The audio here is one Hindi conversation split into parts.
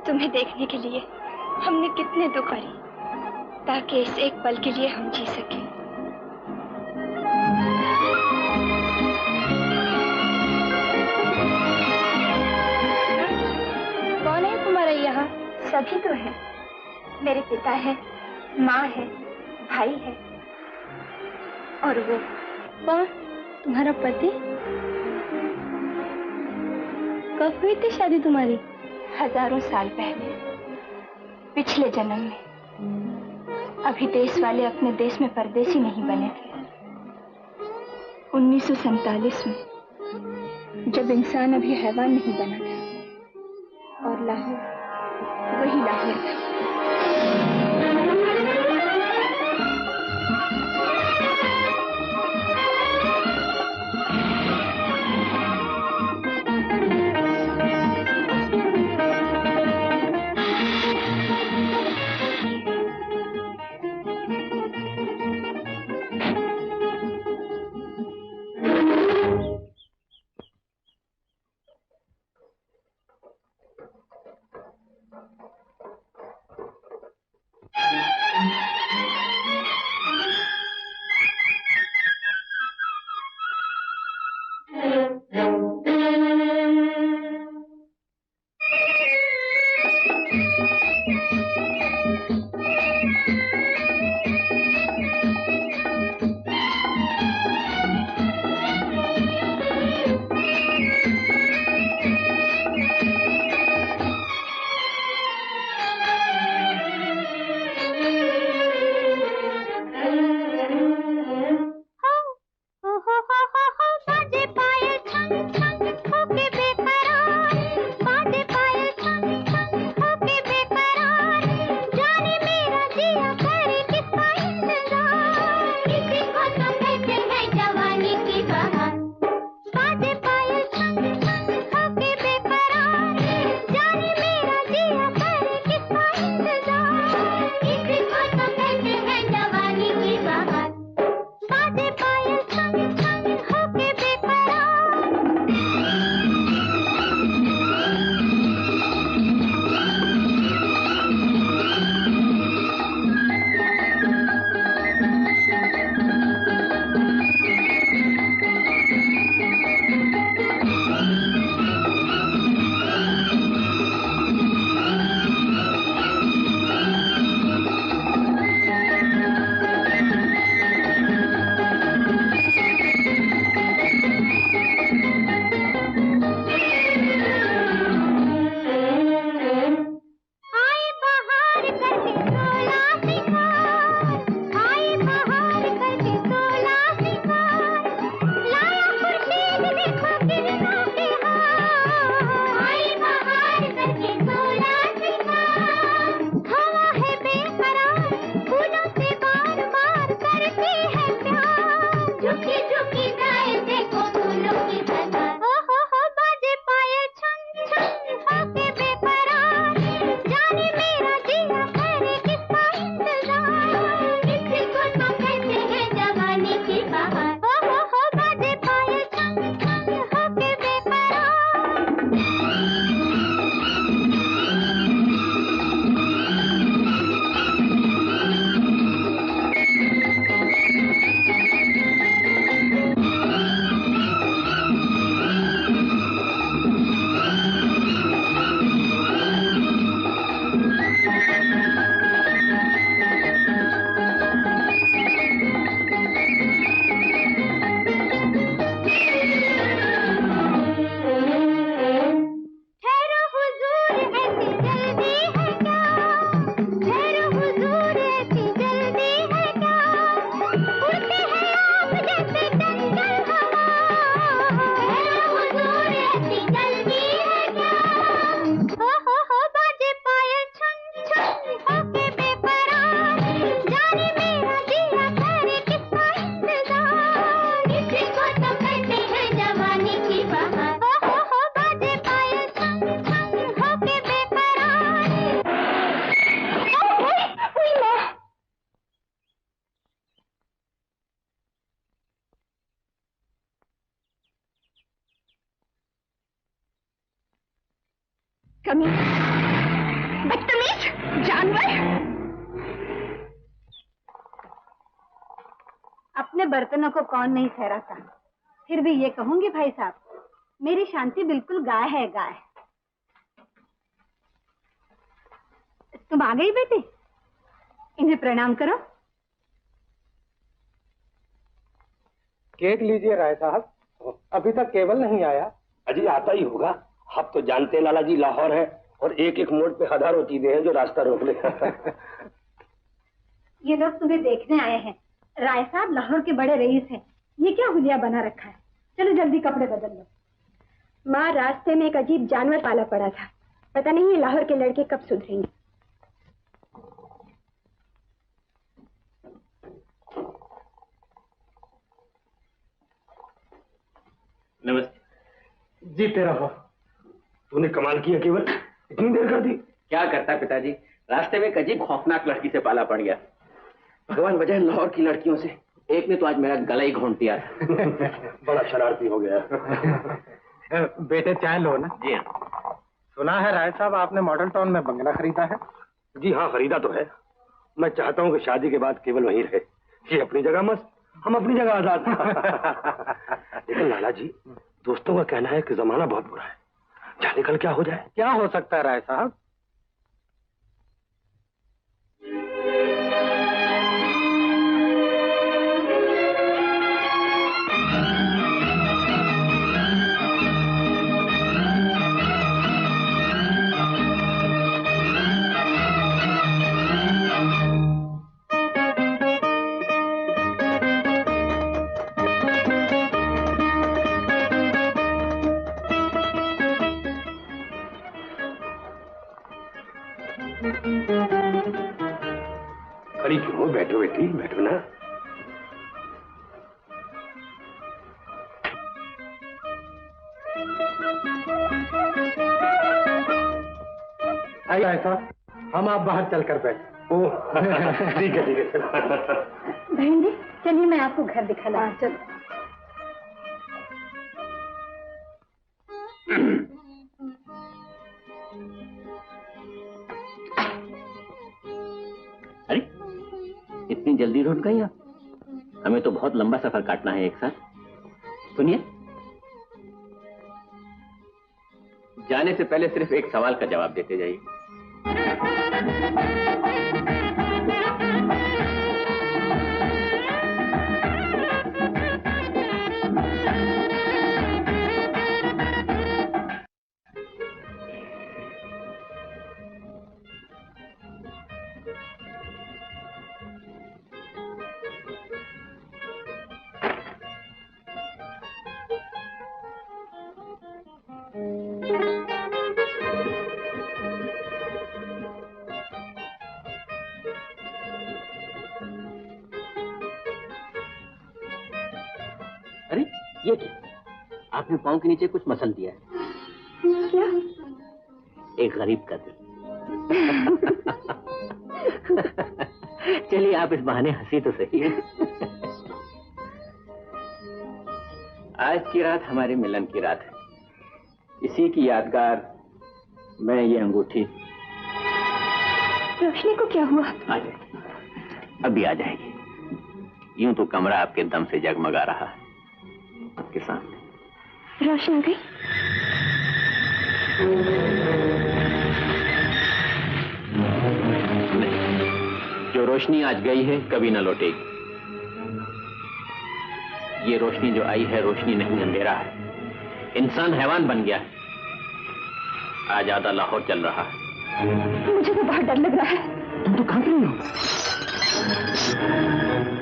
तुम्हें देखने के लिए हमने कितने दुख करी ताकि इस एक पल के लिए हम जी सकें। कौन है तुम्हारा यहाँ? सभी तो हैं। मेरे पिता है, माँ है, भाई है और वो कौन? तुम्हारा पति? कब हुई थी शादी तुम्हारी? हजारों साल पहले, पिछले जन्म में। अभी देश वाले अपने देश में परदेसी नहीं बने थे। 1947 में, जब इंसान अभी हैवान नहीं बना था, और लाहौर वही लाहौर था। कमी, बदतमीज, जानवर। अपने बर्तनों को कौन नहीं ठहराता, फिर भी ये कहूंगी भाई साहब, मेरी शांति बिल्कुल गाय है, गाय। तुम आ गई बेटी, इन्हें प्रणाम करो। केक लीजिए राय साहब, अभी तक केवल नहीं आया। अजी आता ही होगा, आप तो जानते लाला जी लाहौर है और एक एक मोड़ पे हजारों चीजें हैं जो रास्ता रोक ले। ये लोग तुम्हें देखने आए हैं। राय साहब लाहौर के बड़े रईस हैं। ये क्या हुलिया बना रखा है? चलो जल्दी कपड़े बदल लो। माँ, रास्ते में एक अजीब जानवर पाला पड़ा था, पता नहीं ये लाहौर के लड़के कब सुधरेंगे। नमस्ते। जीते रहो। तूने कमाल किया केवल, इतनी देर कर दी। क्या करता है पिताजी, रास्ते में एक अजीब खौफनाक लड़की से पाला पड़ गया। भगवान बचाए लाहौर की लड़कियों से, एक ने तो आज मेरा गला ही घोंट दिया था। बड़ा शरारती हो गया। बेटे चाय लो ना। जी हाँ। सुना है राय साहब आपने मॉडल टाउन में बंगला खरीदा है? जी हाँ, खरीदा तो है। मैं चाहता हूँ कि शादी के बाद केवल वहीं रहे। ये अपनी जगह मस्त, हम अपनी जगह आजाद। लेकिन लाला जी, दोस्तों का कहना है कि जमाना बहुत बुरा है, जाने कल क्या हो जाए। क्या हो सकता है राय साहब? खड़ी क्यों हो? बैठो बेटी, बैठो ना। आइए राय साहब, हम आप बाहर चलकर बैठे। ओह ठीक है ठीक है। बहन जी चलिए, मैं आपको घर दिखा ला। चलो। अरे इतनी जल्दी लौट गई आप? हमें तो बहुत लंबा सफर काटना है एक साथ। सुनिए, जाने से पहले सिर्फ एक सवाल का जवाब देते जाइए। अरे ये क्या, आपने पाँव के नीचे कुछ मसल दिया है। क्या? एक गरीब का दिल। चलिए आप इस बहाने हंसी तो सही है। आज की रात हमारे मिलन की रात है, इसी की यादगार मैं ये अंगूठी। रोशनी को क्या हुआ? आ जाएगी, अभी आ जाएगी। यूं तो कमरा आपके दम से जगमगा रहा है आपके सामने। रोशनी गई? नहीं, जो रोशनी आज गई है कभी ना लौटेगी। ये रोशनी जो आई है रोशनी नहीं, अंधेरा है। इंसान हैवान बन गया है। आज आधा लाहौर चल रहा है। मुझे तो बहुत डर लग रहा है। तुम तो कांप रही हो।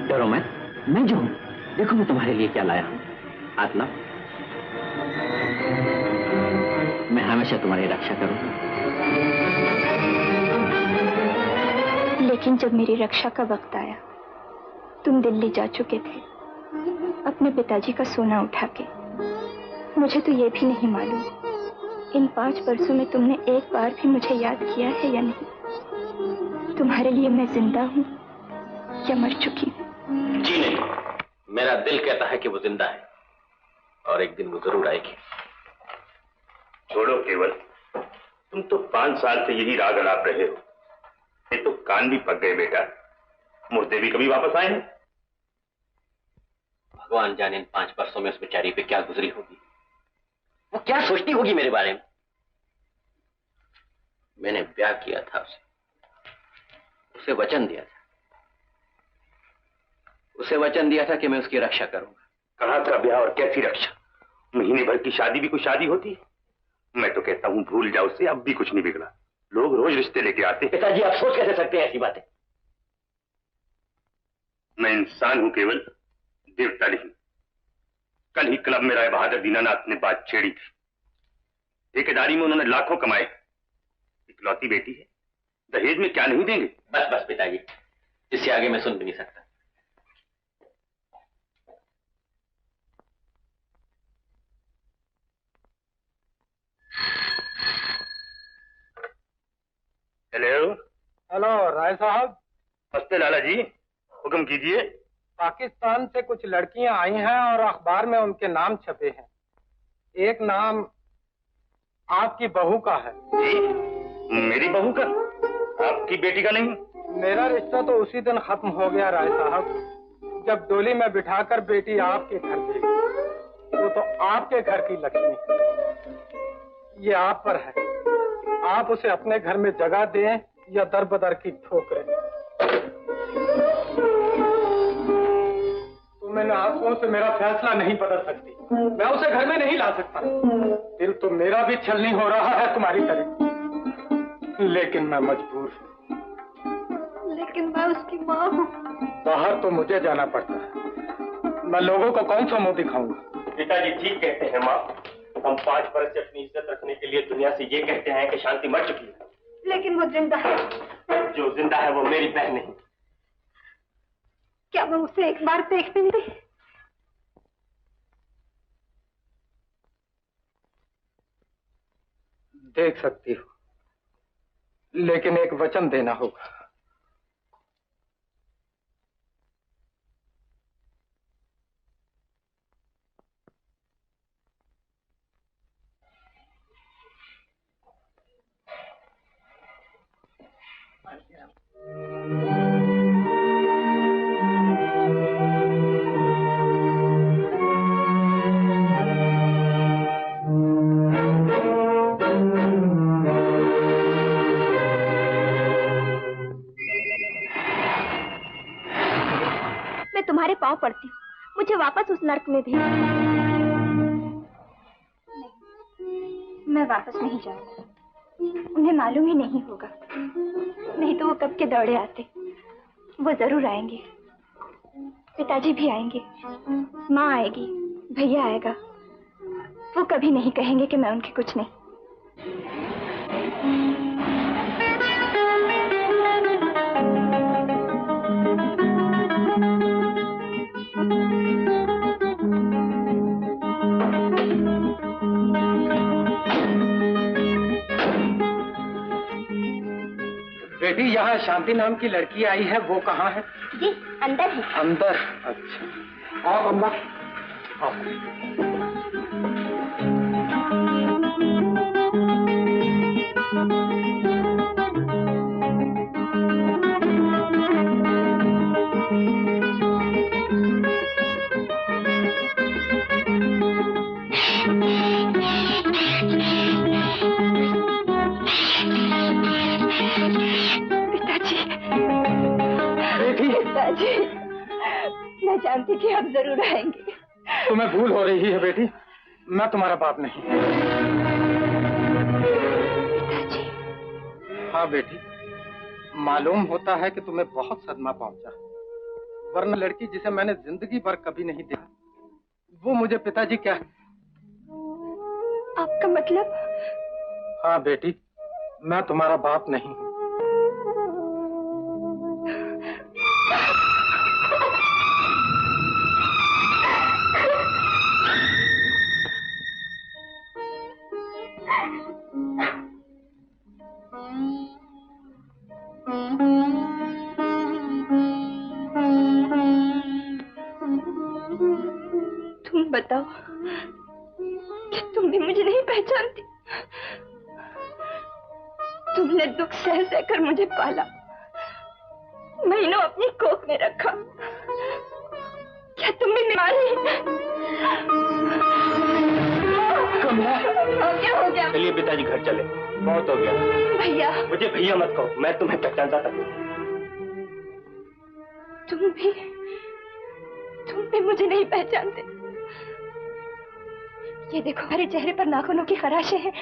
डरो मैं जो हूं। देखो मैं तुम्हारे लिए क्या लाया हूं। हाथ लाओ, मैं हमेशा तुम्हारी रक्षा करूंगा। लेकिन जब मेरी रक्षा का वक्त आया, तुम दिल्ली जा चुके थे अपने पिताजी का सोना उठा के। मुझे तो ये भी नहीं मालूम इन 5 वर्षों में तुमने एक बार भी मुझे याद किया है या नहीं। तुम्हारे लिए मैं जिंदा हूँ या मर चुकी हूँ? जी नहीं, मेरा दिल कहता है कि वो जिंदा है और एक दिन वो जरूर आएगी। छोड़ो केवल, तुम तो 5 साल से यही राग अड़ाप रहे हो। ये तो कान भी पक गए बेटा। मुर्दे भी कभी वापस आए हैं? भगवान जाने इन 5 वर्षों में उस बेचारी पे क्या गुजरी होगी, वो क्या सोचती होगी मेरे बारे में। मैंने ब्याह किया था उसे वचन दिया था, उसे वचन दिया था कि मैं उसकी रक्षा करूंगा। कहाँ का ब्याह और कैसी रक्षा? महीने भर की शादी भी कोई शादी होती है? मैं तो कहता हूँ भूल जाओ उसे, अब भी कुछ नहीं बिगड़ा। लोग रोज रिश्ते लेके आते हैं। पिताजी आप सोच कैसे सकते हैं ऐसी बातें? मैं इंसान हूं केवल, देवता नहीं। कल ही क्लब में राय बहादुर दीनानाथ ने बात छेड़ी थी। ठेकेदारी में उन्होंने लाखों कमाए। इकलौती बेटी है, दहेज में क्या नहीं देंगे? बस बस पिताजी, इससे आगे मैं सुन भी नहीं सकता। हेलो। हेलो राय साहब। नमस्ते लाला जी, हुक्म कीजिए। पाकिस्तान से कुछ लड़कियां आई हैं और अखबार में उनके नाम छपे हैं। एक नाम आपकी बहू का है। जी? मेरी बहू का? आपकी बेटी का नहीं? मेरा रिश्ता तो उसी दिन खत्म हो गया राय साहब, जब डोली में बिठाकर बेटी आपके घर गई। वो तो आपके घर की लक्ष्मी, ये आप पर है। आप उसे अपने घर में जगह दें या दर बदर की ठोकरें। तुम इन आंसुओं से मेरा फैसला नहीं बदल सकती। मैं उसे घर में नहीं ला सकता। दिल तो मेरा भी छलनी हो रहा है तुम्हारी तरह, लेकिन मैं मजबूर हूँ। लेकिन मैं उसकी माँ हूँ। बाहर तो मुझे जाना पड़ता है, मैं लोगों को कौन सा मुंह दिखाऊंगा। पिताजी ठीक कहते हैं माँ। हम 5 बरस से अपनी इज्जत रखने के लिए दुनिया से ये कहते हैं कि शांति मर चुकी है। लेकिन वो जिंदा है। जो जिंदा है वो मेरी बहन नहीं। क्या मैं उसे एक बार देख दूंगी? देख सकती हो, लेकिन एक वचन देना होगा। तुम्हारे पांव पड़ती हूँ, मुझे वापस उस नर्क में भेज। मैं वापस नहीं जाऊंगी। उन्हें मालूम ही नहीं होगा, नहीं तो वो कब के दौड़े आते। वो जरूर आएंगे, पिताजी भी आएंगे, माँ आएगी, भैया आएगा। वो कभी नहीं कहेंगे कि मैं उनकी कुछ नहीं। बेटी, यहाँ शांति नाम की लड़की आई है, वो कहाँ है? जी अंदर है। अंदर? अच्छा, आओ अम्मा, आओ। पिताजी, मैं जानती कि आप जरूर आएंगे। तुम्हें भूल हो रही है बेटी, मैं तुम्हारा बाप नहीं। पिताजी। हाँ बेटी, मालूम होता है कि तुम्हें बहुत सदमा पहुंचा, वरना लड़की जिसे मैंने जिंदगी भर कभी नहीं देखा, वो मुझे पिताजी क्या है। आपका मतलब? हाँ बेटी, मैं तुम्हारा बाप नहीं हूँ। तुम बताओ कि तुम भी मुझे नहीं पहचानती? तुमने दुख सह सहकर मुझे पाला, महीनों अपनी कोख में रखा। क्या तुम भी बीमारी? क्या हो गया? चलिए पिताजी घर चले, बहुत हो गया। भैया। मुझे भैया मत कहो, मैं तुम्हें पहचानता तक नहीं। तुम भी मुझे नहीं पहचानते। ये देखो, हमारे चेहरे पर नाखूनों की खराशें हैं।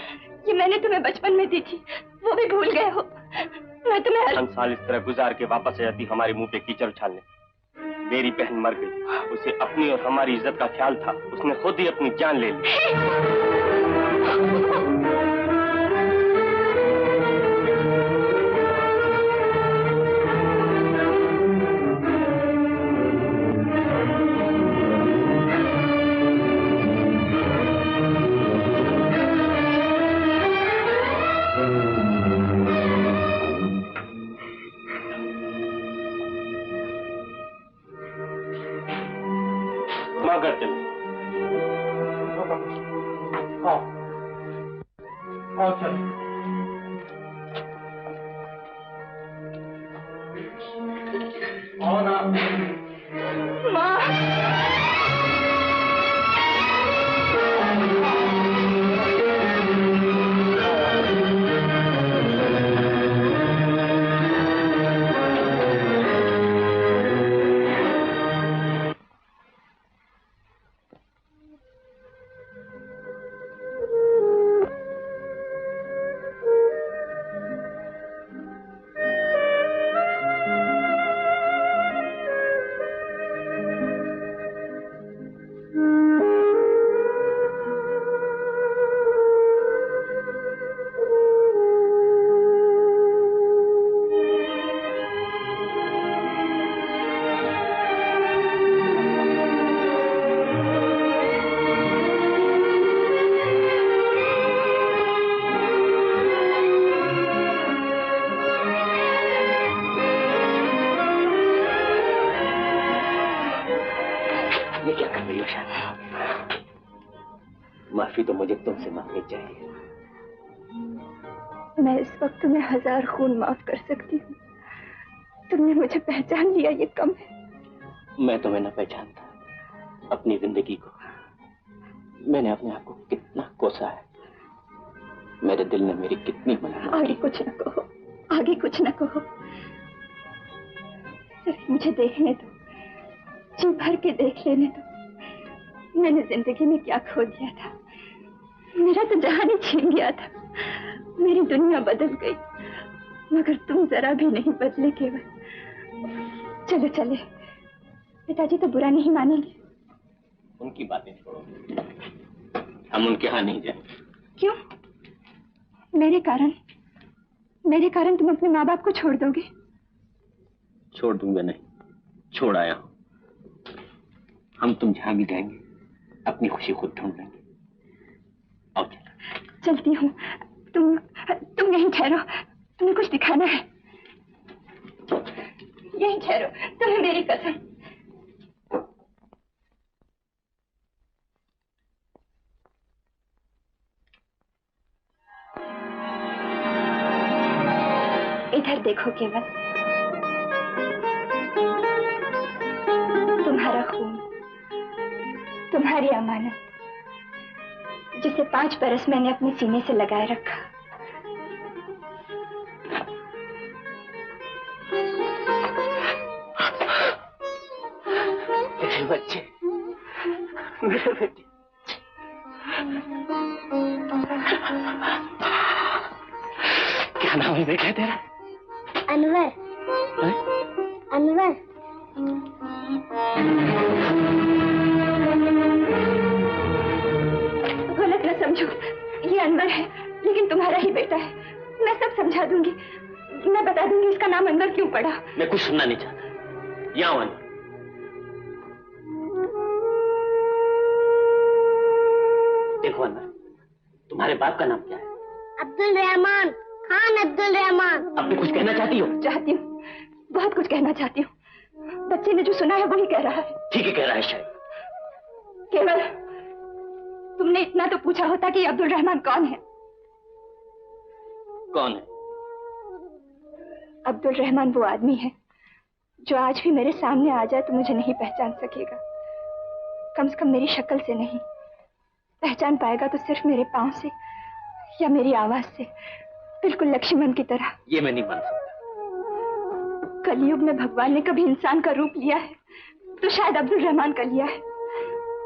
ये मैंने तुम्हें बचपन में दी थी, वो भी भूल गए हो। मैं तुम्हें 5 साल इस तरह गुजार के वापस आ जाती हमारे मुंह पे कीचड़ उछालने। मेरी बहन मर गई, उसे अपनी और हमारी इज्जत का ख्याल था, उसने खुद ही अपनी जान ले ली। घर चले। आओ चलो। आओ ना। माँ। माफी तो मुझे तुमसे मांगनी चाहिए। मैं इस वक्त तुम्हें 1000 खून माफ कर सकती हूँ। तुमने मुझे पहचान लिया, ये कम है। मैं तुम्हें न पहचानता। अपनी जिंदगी को मैंने अपने आप को कितना कोसा है। मेरे दिल ने मेरी कितनी मना। आगे कुछ न कहो, आगे कुछ न कहो। सिर्फ मुझे देखने दो, जी भर के देख लेने दो। मैंने जिंदगी में क्या खो दिया था। मेरा तो जहान ही छीन गया था। मेरी दुनिया बदल गई, मगर तुम जरा भी नहीं बदले। केवल चलो चले, पिताजी तो बुरा नहीं मानेंगे। उनकी बातें छोड़ो, हम उनके यहाँ नहीं जाएंगे। क्यों? मेरे कारण तुम अपने माँ बाप को छोड़ दोगे? छोड़ दूंगा नहीं, छोड़ आया हूं। हम तुम जहां भी जाएंगे अपनी खुशी खुद ढूंढ लेंगे। आओ चलो। चलती हूँ, तुम यहीं ठहरो, तुम्हें कुछ दिखाना है। यहीं ठहरो, तुम्हें मेरी कसम। इधर देखो केवल, तुम्हारा खून, तुम्हारी अमानत, जिसे 5 बरस मैंने अपने सीने से लगाए रखा। मेरे बच्चे, मेरे बेटे। क्या नाम है बेटा तेरा? अनवर। अनवर। गलत न समझो, ये अनवर है, लेकिन तुम्हारा ही बेटा है। मैं सब समझा दूंगी, मैं बता दूंगी इसका नाम अनवर क्यों पड़ा। मैं कुछ सुनना नहीं चाहता। यहाँ अनवर। देखो अनवर, तुम्हारे बाप का नाम क्या है? अब्दुल रहमान खान। अब्दुल रहमान। अब भी कुछ कहना चाहती हो? चाहती हूँ, बहुत कुछ कहना चाहती हूँ। बच्चे ने जो सुना है वही कह रहा है। ठीक है कह रहा है शायद। केवल तुमने इतना तो पूछा होता कि अब्दुल रहमान कौन है। कौन है? अब्दुल रहमान वो आदमी है जो आज भी मेरे सामने आ जाए तो मुझे नहीं पहचान सकेगा। कम से कम मेरी शक्ल से नहीं, पहचान पाएगा तो सिर्फ मेरे पांव से या मेरी आवाज से, बिल्कुल लक्ष्मण की तरह। ये मैं नहीं मान सकता। कलयुग में भगवान ने कभी इंसान का रूप लिया है तो शायद अब्दुल रहमान का लिया है।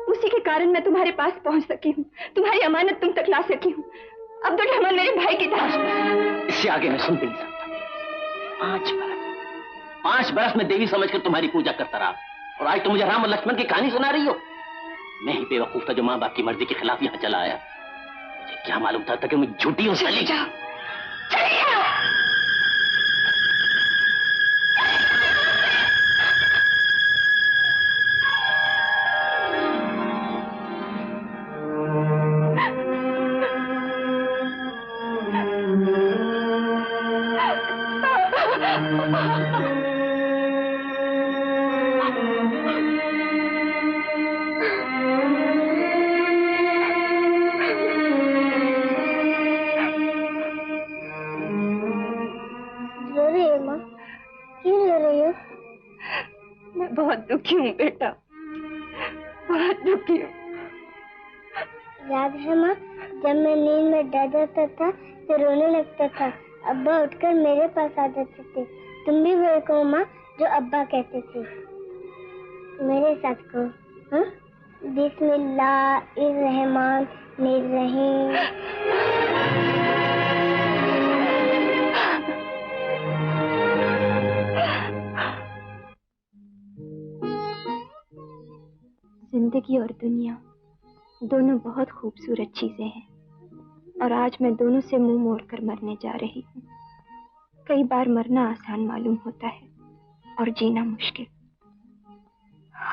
उसी के कारण मैं तुम्हारे पास पहुंच सकी हूँ, तुम्हारी अमानत तुम तक ला सकी हूँ। अब्दुल रहमान मेरे भाई की तरह। इससे आगे मैं सुन भी नहीं सकता। 5 बरस में देवी समझकर तुम्हारी पूजा करता रहा, और आज तुम मुझे राम और लक्ष्मण की कहानी सुना रही हो। मैं ही बेवकूफ था जो माँ बाप की मर्जी के खिलाफ यहाँ चला आया। मुझे क्या मालूम था कि मैं झूठी हूँ। चली जाओ। बहुत दुखी हूँ बेटा, बहुत दुखी हूँ। याद है माँ, जब मैं नींद में डर जाता था तो रोने लगता था, अब्बा उठकर मेरे पास आ जाते थे। तुम भी वही कहो माँ जो अब्बा कहते थे। मेरे साथ कहो, हाँ? बिस्मिल्लाहिर्रहमानिर्रहीम। जिंदगी और दुनिया दोनों बहुत खूबसूरत चीजें हैं, और आज मैं दोनों से मुंह मोड़कर मरने जा रही हूँ। कई बार मरना आसान मालूम होता है और जीना मुश्किल।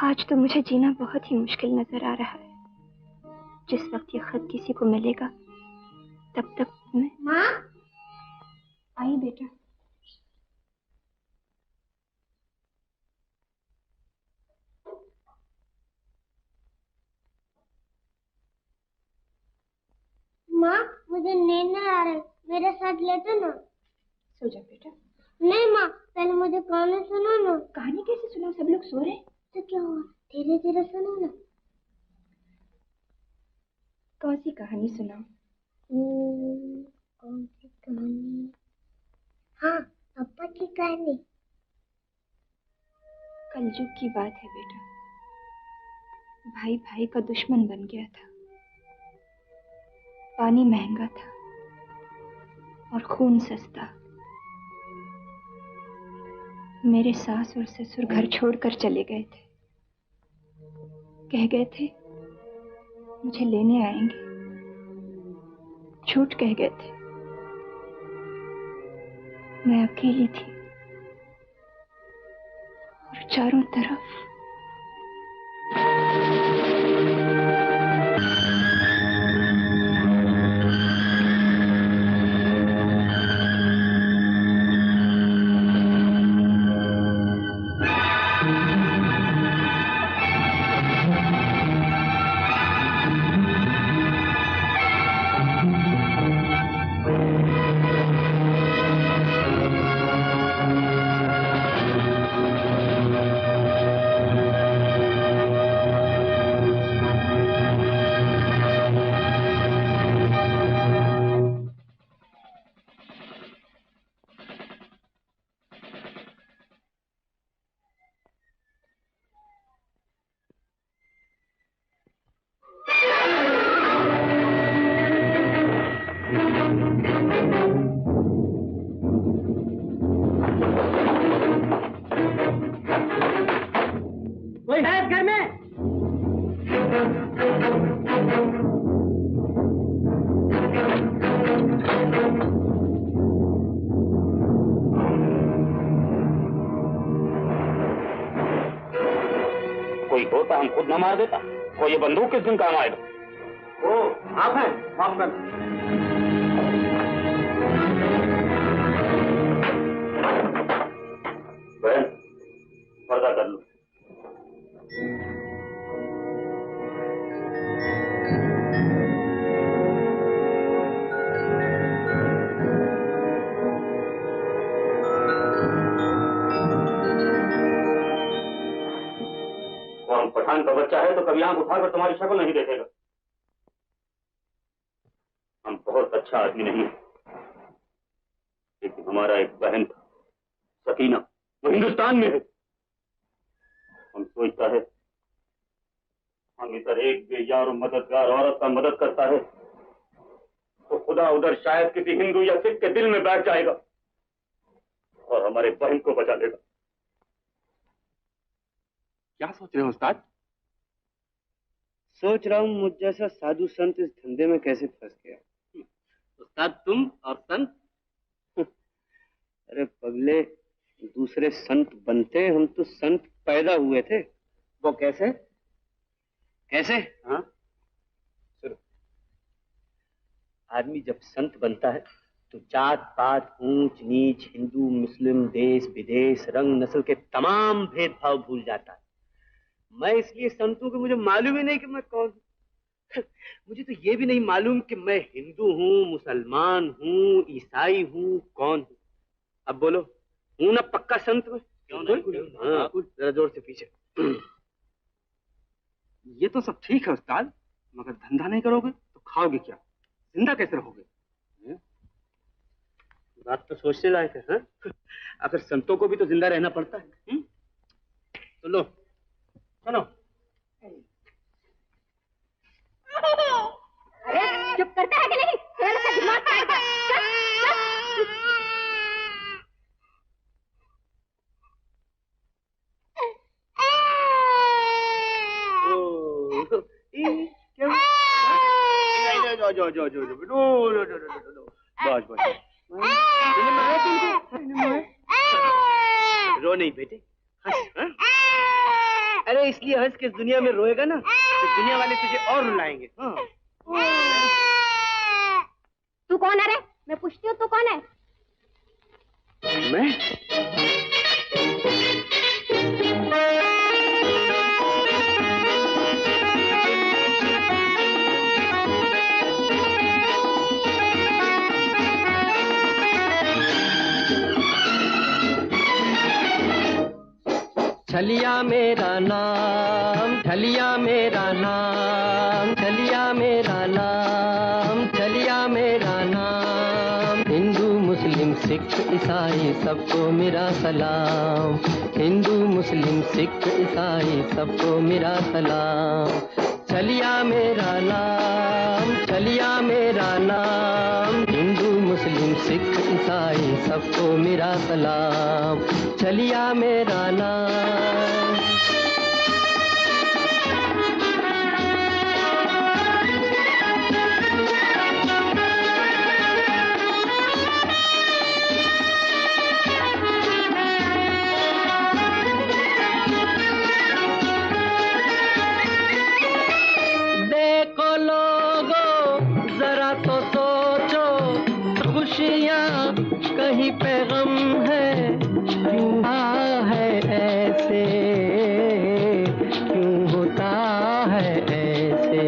आज तो मुझे जीना बहुत ही मुश्किल नजर आ रहा है। जिस वक्त ये खत किसी को मिलेगा तब तक मैं। माँ, आई बेटा। माँ मुझे नींद नहीं आ रही, मेरे साथ लेटो ना। सो जा बेटा। नहीं माँ, पहले मुझे कहानी सुनो ना। कहानी कैसे सुनाओ, सब लोग सो रहे। तो क्या हुआ, धीरे धीरे सुनो ना। कौन सी कहानी सुनाओ? कौन सी कहानी? हाँ, पापा की कहानी। कलयुग की बात है बेटा। भाई भाई का दुश्मन बन गया था। पानी महंगा था और खून सस्ता। मेरे सास और ससुर घर छोड़कर चले गए थे। कह गए थे मुझे लेने आएंगे। झूठ कह गए थे। मैं अकेली थी और चारों तरफ कोई होता हम खुद न मार देता। कोई ये बंदूक किस दिन काम आएगा? ओ, आप हैं? माफ कर। बहन, पर्दा कर लो। खानदान का बच्चा है तो कभी आंख उठाकर तुम्हारी शक्ल नहीं देखेगा। हम बहुत अच्छा आदमी नहीं है, लेकिन हमारा एक बहन था सकीना, वो हिंदुस्तान में है। हम सोचता है हम इधर एक बेयार और मददगार औरत का मदद करता है तो खुदा उधर शायद किसी हिंदू या सिख के दिल में बैठ जाएगा और हमारे बहन को बचा लेगा। क्या सोच रहे हो उस्ताद? सोच रहा हूँ मुझ जैसा साधु संत इस धंधे में कैसे फंस गया। उस्ताद तुम और संत? अरे पगले, दूसरे संत बनते, हम तो संत पैदा हुए थे। वो कैसे? कैसे? हाँ, आदमी जब संत बनता है तो जात पात, ऊंच नीच, हिंदू मुस्लिम, देश विदेश, रंग नस्ल के तमाम भेदभाव भूल जाता है। मैं इसलिए संत हूं कि मुझे मालूम ही नहीं कि मैं कौन हूं। मुझे तो ये भी नहीं मालूम कि मैं हिंदू हूँ, मुसलमान हूँ, ईसाई हूँ, कौन हूँ। अब बोलो, हूँ ना पक्का संत में? क्यों नहीं? हाँ, जरा जोर से पीछे। ये तो सब ठीक है उस्ताद, मगर धंधा नहीं करोगे तो खाओगे क्या? जिंदा कैसे रहोगे? बात तो सोचने लायक है। हाँ? आखिर संतों को भी तो जिंदा रहना पड़ता है। तो लो सुनो। अरे चुप करता है कि नहीं? तेरे से दिमाग खाएगा। रो नहीं बेटे, हंस। हाँ? अरे इसलिए हंस के दुनिया में रोएगा ना तो दुनिया वाले तुझे और रुलाएंगे। हाँ। तू कौन है रे? मैं पूछती हूँ, तू कौन है? मैं? छलिया मेरा नाम, छलिया मेरा नाम, छलिया मेरा नाम, छलिया मेरा नाम। हिंदू मुस्लिम सिख ईसाई सबको मेरा सलाम, हिंदू मुस्लिम सिख ईसाई सबको मेरा सलाम। छलिया मेरा नाम, छलिया मेरा नाम, हिंदू मुस्लिम सिख ईसाई सबको मेरा सलाम। छलिया मेरा नाम। देखो लोगो जरा तो सोचो, खुशियाँ कहीं पे गम है, क्यों है ऐसे, क्यों होता है ऐसे।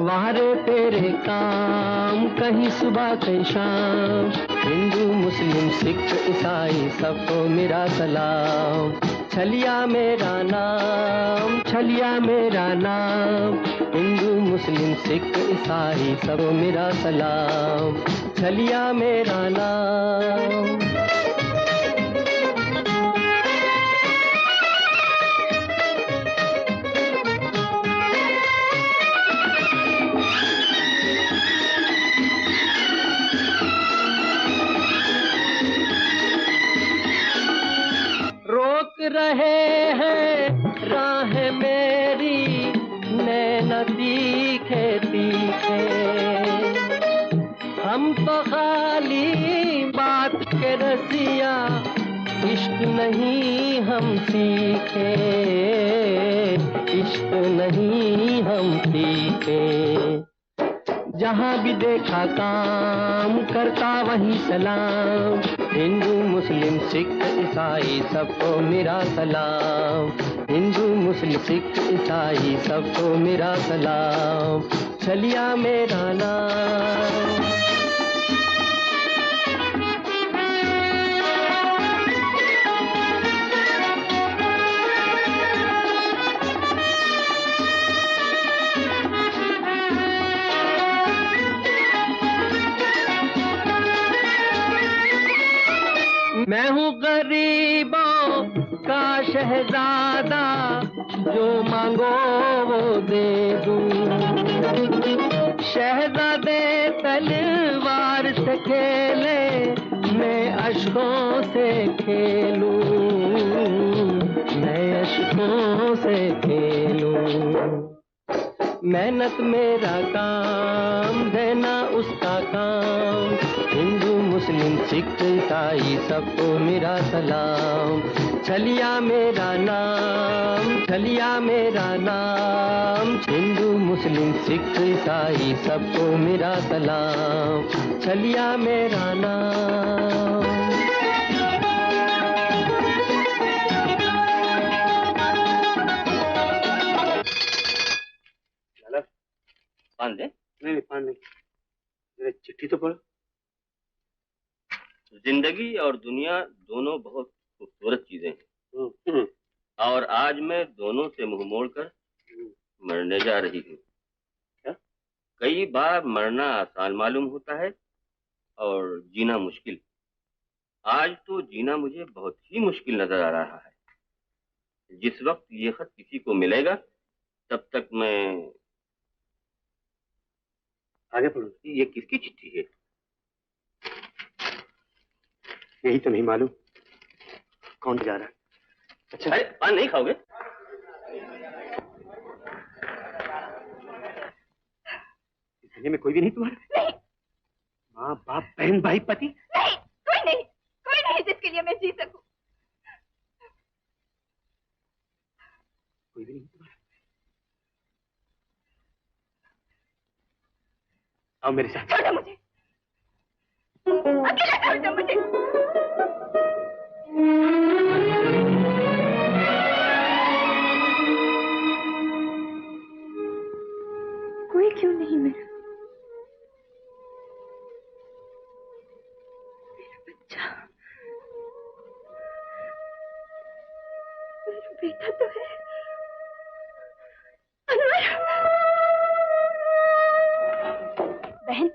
वारे तेरे काम कहीं सुबह कहीं शाम, हिंदू मुस्लिम सिख ईसाई सबको मेरा सलाम। छलिया मेरा नाम, छलिया मेरा नाम, हिंदू मुस्लिम सिख ईसाई सबको मेरा सलाम। छलिया मेरा नाम। रोक रहे हैं राह मेरी, नैन तीखे तीखे। हम तो खाली बात के रसिया, इश्क नहीं हम सीखे, इश्क नहीं हम सीखे। जहाँ भी देखा काम करता वही सलाम, हिंदू मुस्लिम सिख ईसाई सबको मेरा सलाम, हिंदू मुस्लिम सिख ईसाई सबको मेरा सलाम। छलिया मेरा नाम। शहजादा, जो मांगो वो दे दूं। शहजादे तलवार से खेले, मैं अश्कों से खेलूं, मैं अश्कों से खेलूं। मेहनत मेरा काम, देना उसका काम। हिंदू मुस्लिम सिख ईसाई सबको मेरा सलाम। छलिया मेरा नाम, छलिया मेरा नाम। हिंदू मुस्लिम सिख ईसाई सबको मेरा सलाम। छलिया मेरा नाम। पान दे? नहीं पान नहीं, मेरी चिट्ठी तो पढ़ो। जिंदगी और दुनिया दोनों बहुत खूबसूरत चीजें हैं, और आज मैं दोनों से मुंह मोड़कर मरने जा रही हूँ। क्या? कई बार मरना आसान मालूम होता है और जीना मुश्किल। आज तो जीना मुझे बहुत ही मुश्किल नजर आ रहा है। जिस वक्त ये खत किसी को मिलेगा तब तक मैं... आगे पढ़ो। ये किसकी चिट्ठी है? यही तो नहीं मालूम कौन जा रहा है। अच्छा, अरे पान नहीं खाओगे? इस दुनिया में कोई भी नहीं तुम्हारा? नहीं। माँ बाप बहन भाई पति? नहीं, कोई नहीं जिसके लिए मैं जी सकूं। कोई भी नहीं तुम्हारा? आओ मेरे साथ। छोड़ो मुझे, अकेला छोड़ दो मुझे। कोई क्यों नहीं मेरा बच्चा, मेरा बेटा तो है। बहन,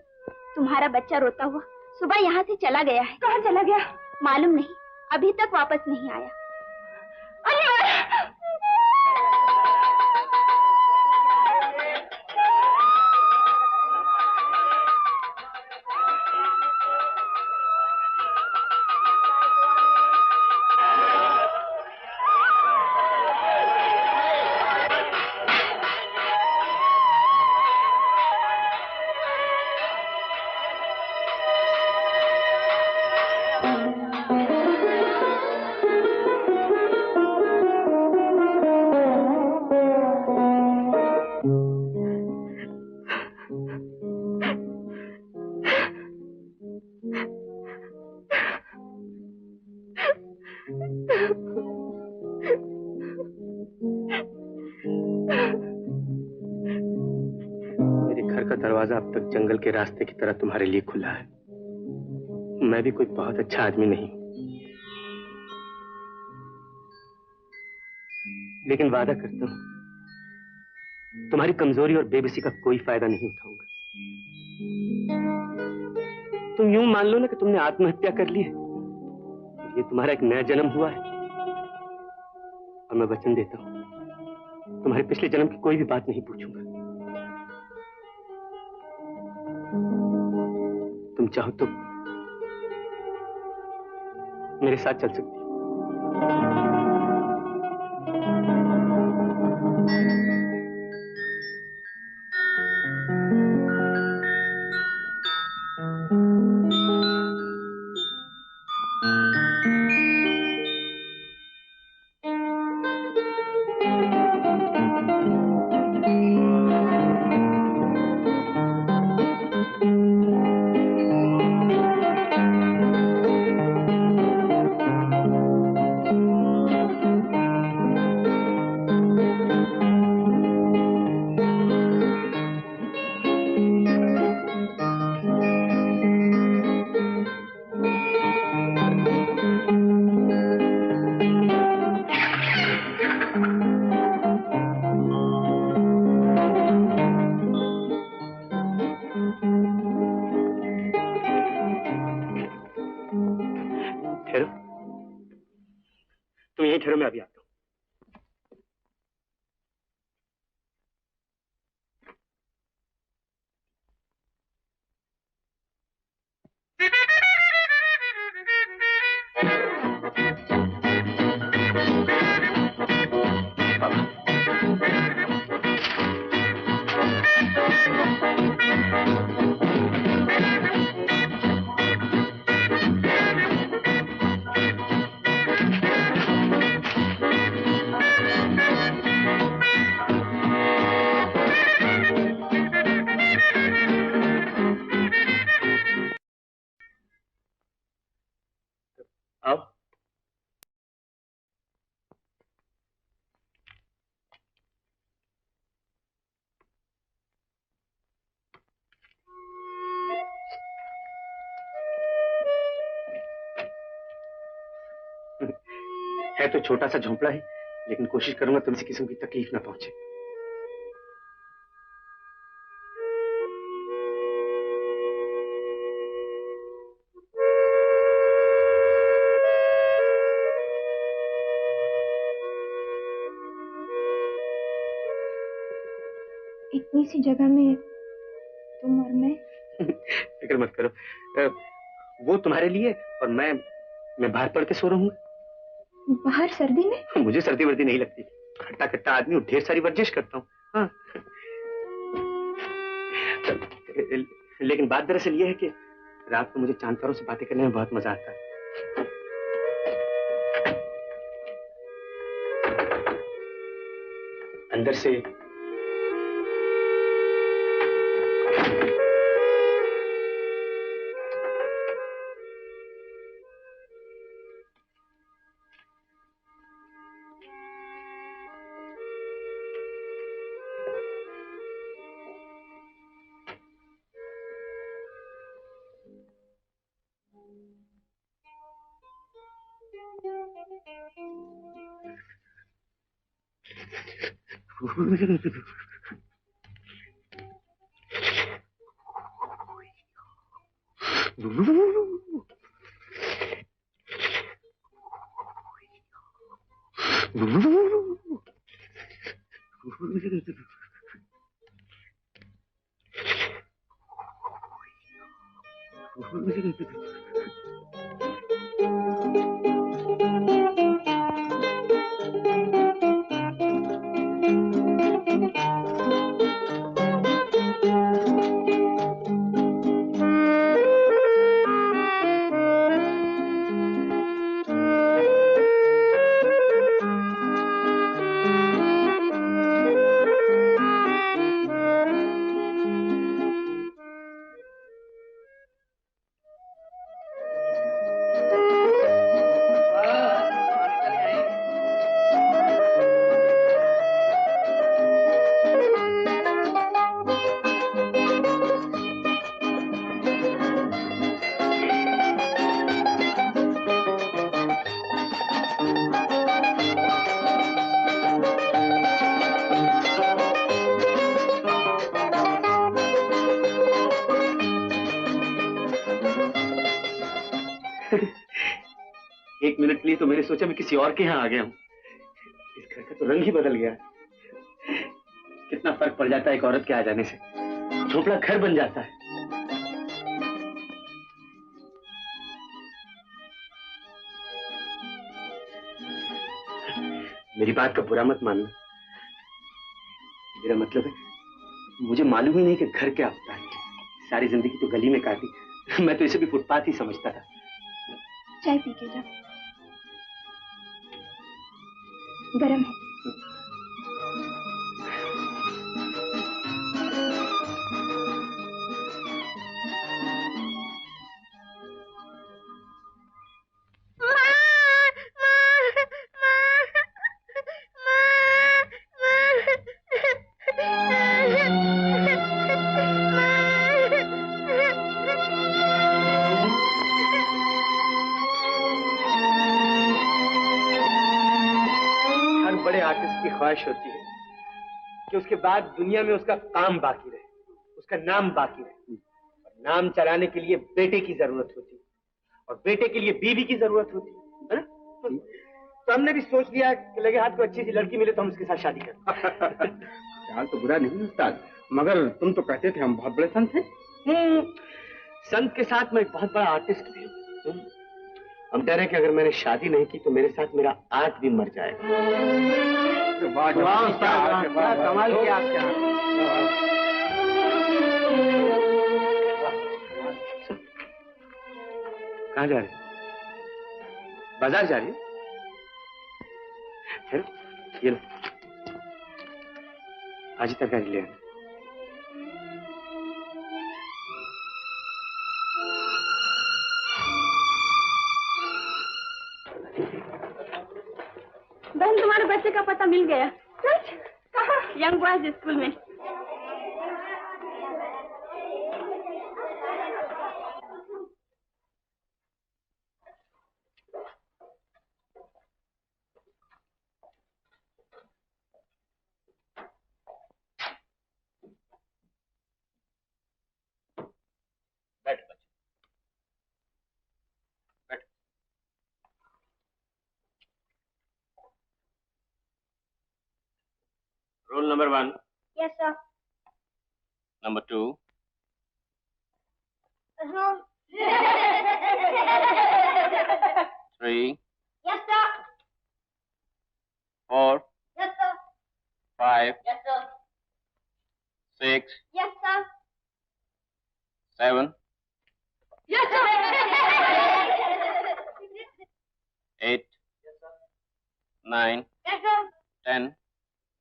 तुम्हारा बच्चा रोता हुआ सुबह यहाँ से चला गया है। कहाँ चला गया? मालूम नहीं, अभी तक वापस नहीं आया। दरवाजा अब तक जंगल के रास्ते की तरह तुम्हारे लिए खुला है। मैं भी कोई बहुत अच्छा आदमी नहीं, लेकिन वादा करता हूं तुम्हारी कमजोरी और बेबसी का कोई फायदा नहीं उठाऊंगा। तुम यूं मान लो ना कि तुमने आत्महत्या कर ली है, ये तुम्हारा एक नया जन्म हुआ है। और मैं वचन देता हूं तुम्हारे पिछले जन्म की कोई भी बात नहीं पूछूंगा। तुम चाहो तो मेरे साथ चल सकती हो। अब है तो छोटा सा झोंपड़ा ही, लेकिन कोशिश करूंगा तुम किसी किस्म की तकलीफ ना पहुंचे। इतनी सी जगह में तुम और मैं। फिक्र मत करो, वो तुम्हारे लिए और मैं बाहर पड़ के सो रहा हूँ। बाहर सर्दी में? मुझे सर्दी वर्दी नहीं लगती, खट्टा खट्टा आदमी हूँ, ढेर सारी वर्जिश करता हूँ। हाँ। लेकिन बात दरअसल ये है कि रात को मुझे चांदतारों से बातें करने में बहुत मजा आता है। अंदर से एक मिनट के लिए तो मैंने सोचा मैं किसी और के यहाँ आ गया हूँ। इस घर का तो रंग ही बदल गया। कितना फर्क पड़ जाता है एक औरत के आ जाने से, झोपड़ा घर बन जाता है। मेरी बात का बुरा मत मानना, मेरा मतलब है मुझे मालूम ही नहीं कि घर क्या होता है। सारी जिंदगी तो गली में काटी, मैं तो इसे भी फुटपाथ ही समझता था। चाय पी के जा, गरम है। ख्वाहिश होती है कि उसके बाद दुनिया में उसका काम बाकी रहे, उसका नाम बाकी रहे। और नाम चलाने के लिए बेटे की जरूरत होती है और बेटे के लिए बीवी की जरूरत होती है ना? तो हमने भी सोच लिया कि लगे हाथ को अच्छी सी लड़की मिले तो हम उसके साथ शादी करें। ख्याल तो बुरा नहीं उस्ताद, मगर तुम तो कहते थे हम बहुत बड़े संत हैं। संत के साथ मैं एक बहुत बड़ा आर्टिस्ट भी हूँ। हम डर है कि अगर मैंने शादी नहीं की तो मेरे साथ मेरा आर्ट भी मर जाएगा। कमाल किया आपके। कहाँ जा रही? बाजार जा रही? चलो, ये लो, आज ही तरकारी ले आना। बहन, तुम्हारे बच्चे का पता मिल गया। सच? कहाँ? यंग बॉयज स्कूल में। बैठ बच्चे, बैठ। Roll number 1। Yes sir. Number 2। हाँ। 3। Yes sir. 4। Yes sir. 5। Yes sir. 6। Yes sir. 7। Yes sir. 8। 9। Yes sir. 10।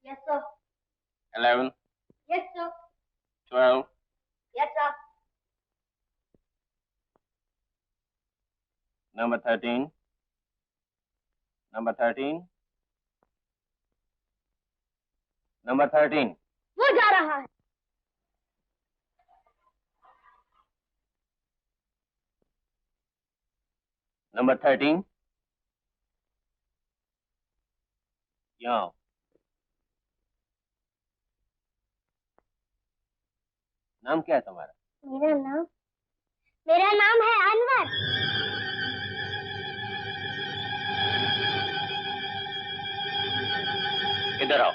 Yes sir. 11। Yes sir. 12। Yes sir. Number 13. Number 13. Number 13. वो जा रहा है। Number 13. यहाँ आओ। नाम क्या है तुम्हारा? मेरा नाम है अनवर। इधर आओ।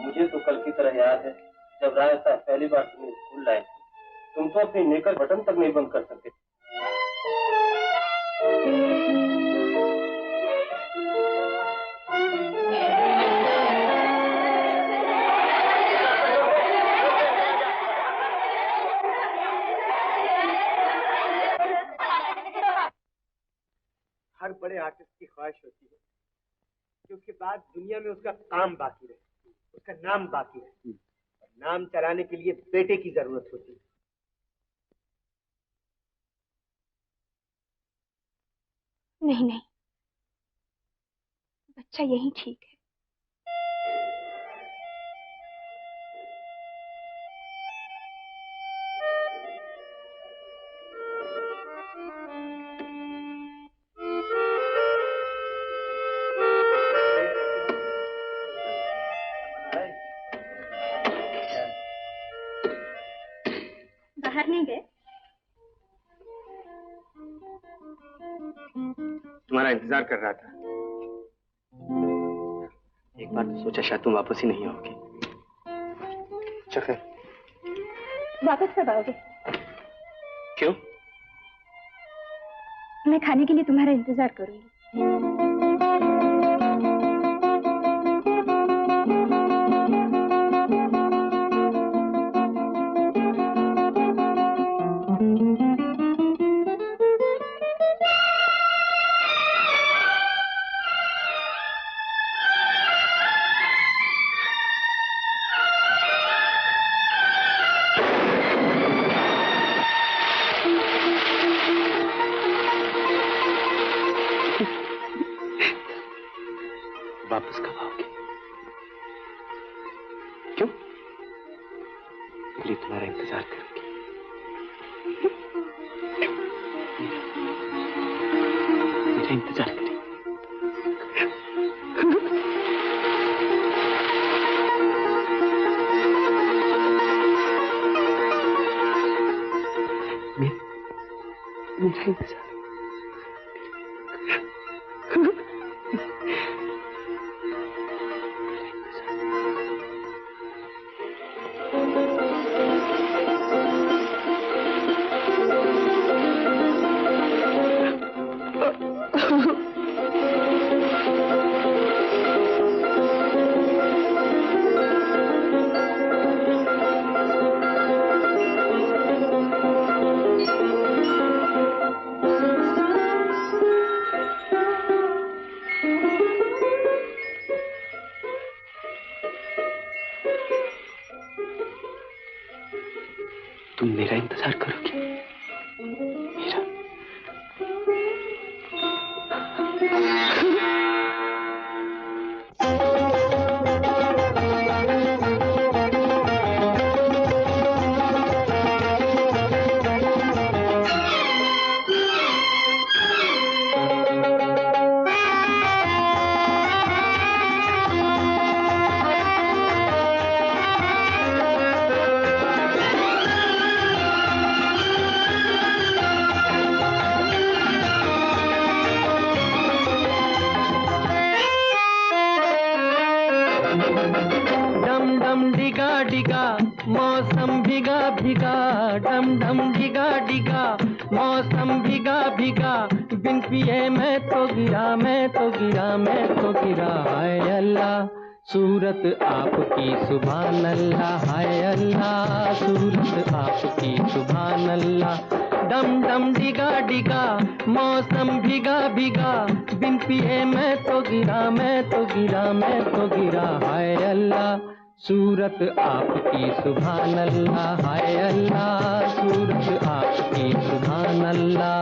मुझे तो कल की तरह याद है जब राय साहब पहली बार तुम्हें स्कूल लाए थे। तुम तो अपने नेकर बटन तक नहीं बंद कर सकते। हर बड़े आर्टिस्ट की ख्वाहिश होती है कि उसके बाद दुनिया में उसका काम बाकी रहे, उसका नाम बाकी रहे। नाम चलाने के लिए बेटे की जरूरत होती है। नहीं नहीं, बच्चा यही ठीक है। बाहर नहीं गए? तुम्हारा इंतजार कर रहा था। एक बार तो सोचा शायद तुम वापस ही नहीं आओगी। चखर, वापस कब आओगे? क्यों? मैं खाने के लिए तुम्हारा इंतजार करूंगी। वापस कब आओगे? क्यों? लिए तुम्हारा इंतजार करूंगी। मेरा इंतजार करें। मेरा इंतजार। तुम मेरा इंतजार करोगी? मेरा? मौसम भीगा भीगा, डम डम डिगा डिगा, मौसम भीगा भीगा, बिन पिए मैं तो गिरा, मैं तो गिरा, मैं तो गिरा। हाय अल्लाह सूरत आपकी सुभान अल्लाह, हाय अल्लाह सूरत आपकी सुभान अल्लाह। डम डम डिगा डिगा, मौसम भीगा भीगा, बिन पिए मैं तो गिरा, मैं तो गिरा, मैं तो गिरा। हाय अल्लाह सूरत आपकी सुभान अल्लाह, हाय अल्लाह सूरत आपकी सुभान अल्लाह।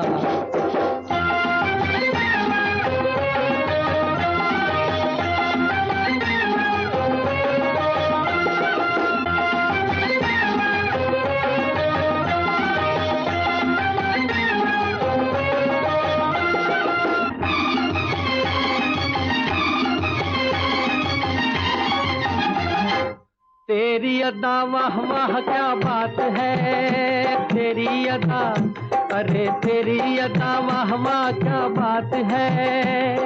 तेरी अदा वाह वाह क्या बात है, तेरी अदा, अरे तेरी अदा वाह वाह क्या बात है।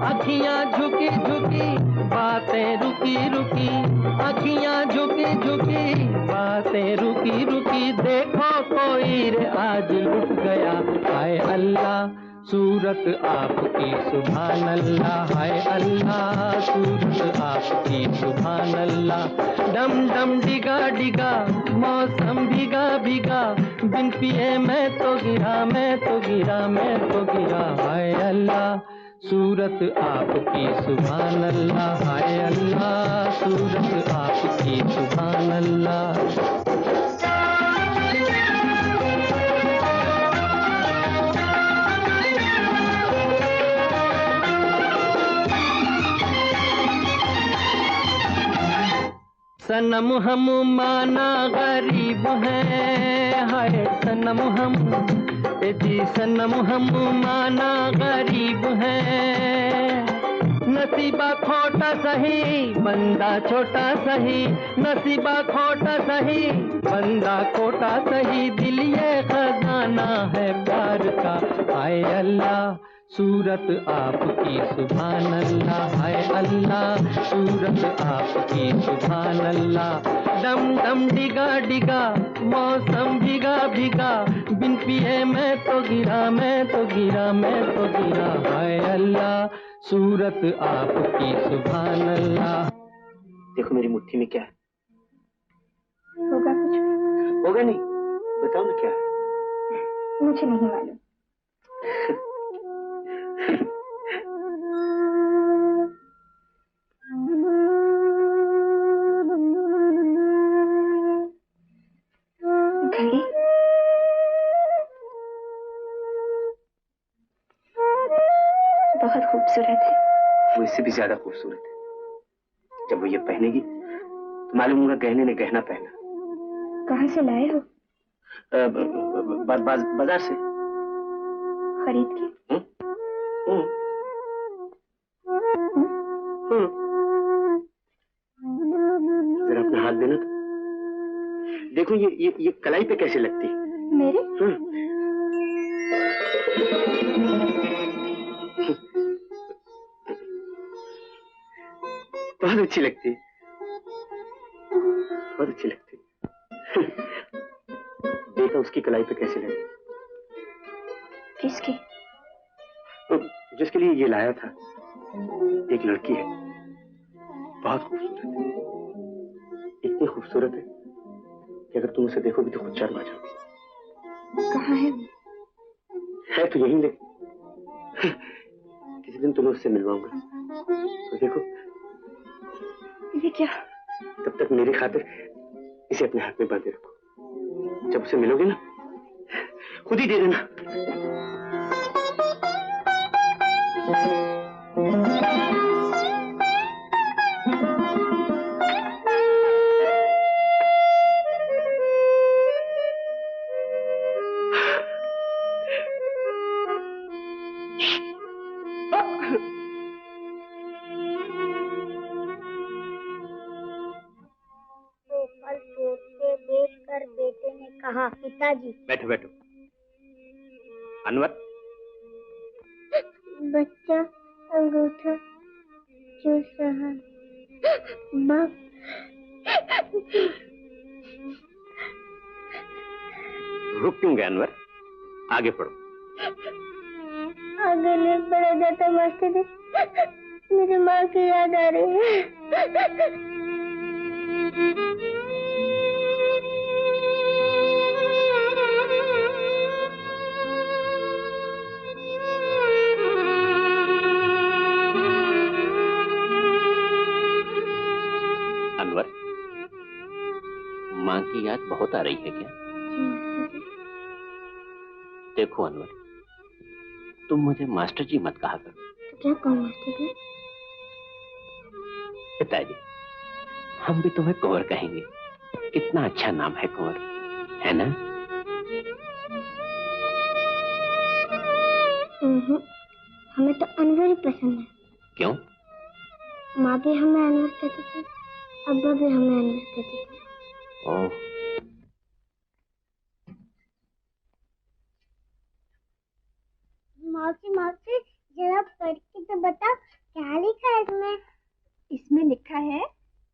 अखियां झुकी झुकी, बातें रुकी रुकी, अखियां झुकी झुकी, बातें रुकी रुकी, देखो कोई रे आज लुट गया। हाय अल्लाह सूरत आपकी सुभान अल्लाह, हाय अल्लाह सूरत आपकी सुभान अल्लाह। डम डम डिगा डिगा, मौसम भीगा भीगा, बिन पिए मैं तो गिरा, मैं तो गिरा, मैं तो गिरा। हाय अल्लाह सूरत आपकी सुभान अल्लाह, हाय अल्लाह सूरत आपकी सुभान अल्लाह। सनम हम माना गरीब हैं, हाय सनम हम, जी सनम हम माना गरीब हैं। नसीबा खोटा सही, बंदा छोटा सही, नसीबा खोटा सही, बंदा खोटा सही, दिल ये खजाना है प्यार का। हाय अल्लाह सूरत आपकी सुभान अल्लाह, हाय अल्लाह सूरत आपकी सुभान अल्लाह। डम डम डिगा डिगा, मौसम भीगा भीगा, बिन पिए मैं तो गिरा, मैं तो गिरा, मैं तो गिरा। हाय अल्लाह सूरत आपकी सुभान अल्लाह। देखो मेरी मुट्ठी में क्या है? होगा कुछ भी? होगा नहीं, बताओ ना क्या है? मुझे नहीं मालूम। घड़ी बहुत खूबसूरत है। वो इससे भी ज्यादा खूबसूरत है। जब वो ये पहनेगी तो मालूम होगा गहने ने गहना पहना। कहाँ से लाए हो? बाजार से। खरीद के? जरा अपना हाथ देना तो। देखो ये कलाई पे कैसे लगती है? मेरे? बहुत अच्छी लगती है, बहुत अच्छी लगती है। देखा उसकी कलाई पे कैसे लगी? किसकी? जिसके लिए ये लाया था, एक लड़की है, बहुत खूबसूरत है, इतनी खूबसूरत है कि अगर तुम उसे देखोगी तो खुद शर्मा जाओगी। कहाँ है वो? है तो यहीं, ले किसी दिन तुम्हें उससे मिलवाऊंगा, तो देखो। ये क्या? तब तक मेरी खातिर इसे अपने हाथ में बांधे रखो, जब उसे मिलोगे ना खुद ही दे देना। बेटे ने कहा, पिताजी। बैठो बैठो। अनवर, बच्चा अंगूठा चूस रहा। बाप रुक क्यों गए अनवर? आगे पढ़ो। आगे नहीं पढ़ा जाता मास्टर जी, मेरी माँ की याद आ रही है। अनवर, माँ की याद बहुत आ रही है क्या? देखो अनवर, तुम मुझे मास्टर जी मत कहा करो। तो क्या कहूँ मास्टर जी? पिताजी, हम भी तुम्हें कुंवर कहेंगे। कितना अच्छा नाम है कुंवर, है ना? हमें तो अनवर ही पसंद है। क्यों? माँ भी हमें अनवर कहती थी, अब्बा भी हमें अनवर कहते थे। ओह, मौसी मौसी, जरा पढ़ के तो बता, क्या लिखा है इसमें? इसमें लिखा है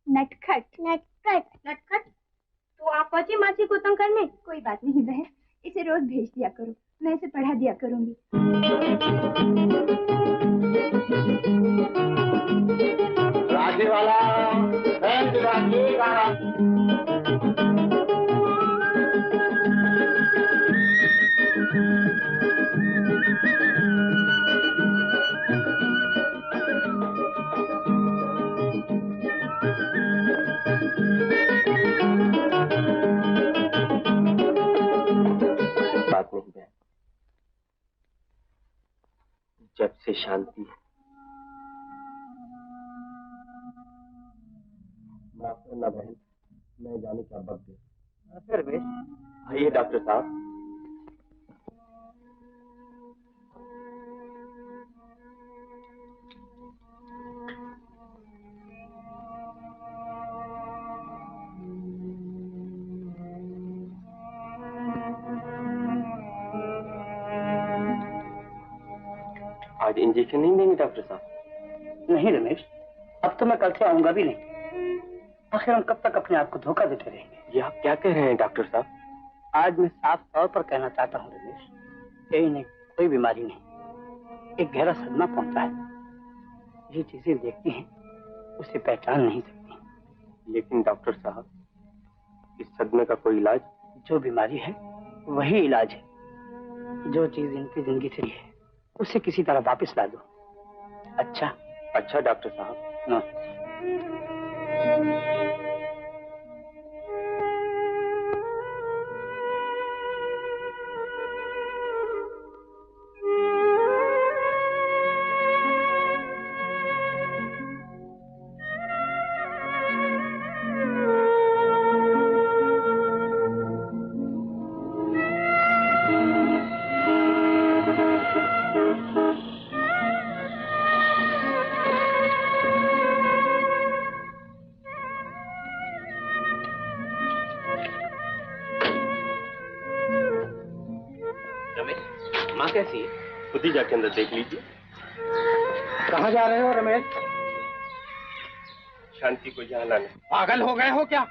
नटखट। नटखट? नटखट? तो आप पहुंची मासी को तंग करने? कोई बात नहीं बहन, इसे रोज भेज दिया करो, मैं इसे पढ़ा दिया करूंगी। राजी वाला, राजी वाला। बात नहीं बहन, जब से शांति है। माफ करना बहन, मैं जाने क्या वक्त दे। आइए डॉक्टर साहब। आज इंजेक्शन नहीं देंगे डॉक्टर साहब? नहीं रमेश, अब तो मैं कल से आऊंगा भी नहीं। आखिर हम कब तक अपने आप को धोखा देते रहेंगे? ये आप क्या कह रहे हैं डॉक्टर साहब? आज मैं साफ तौर पर कहना चाहता हूँ रमेश, यही नहीं, कोई बीमारी नहीं, एक गहरा सदमा पहुंचा है। ये चीजें देखती हैं, उसे पहचान नहीं सकती। लेकिन डॉक्टर साहब, इस सदमे का कोई इलाज? जो बीमारी है वही इलाज है। जो चीज इनकी जिंदगी से है उसे किसी तरह वापस ला दो। अच्छा? अच्छा डॉक्टर साहब। नमस्ते। माँ कैसी है? खुद ही जाके अंदर देख लीजिए। कहाँ जा रहे हो रमेश? शांति को यहाँ लाने। पागल हो गए हो क्या?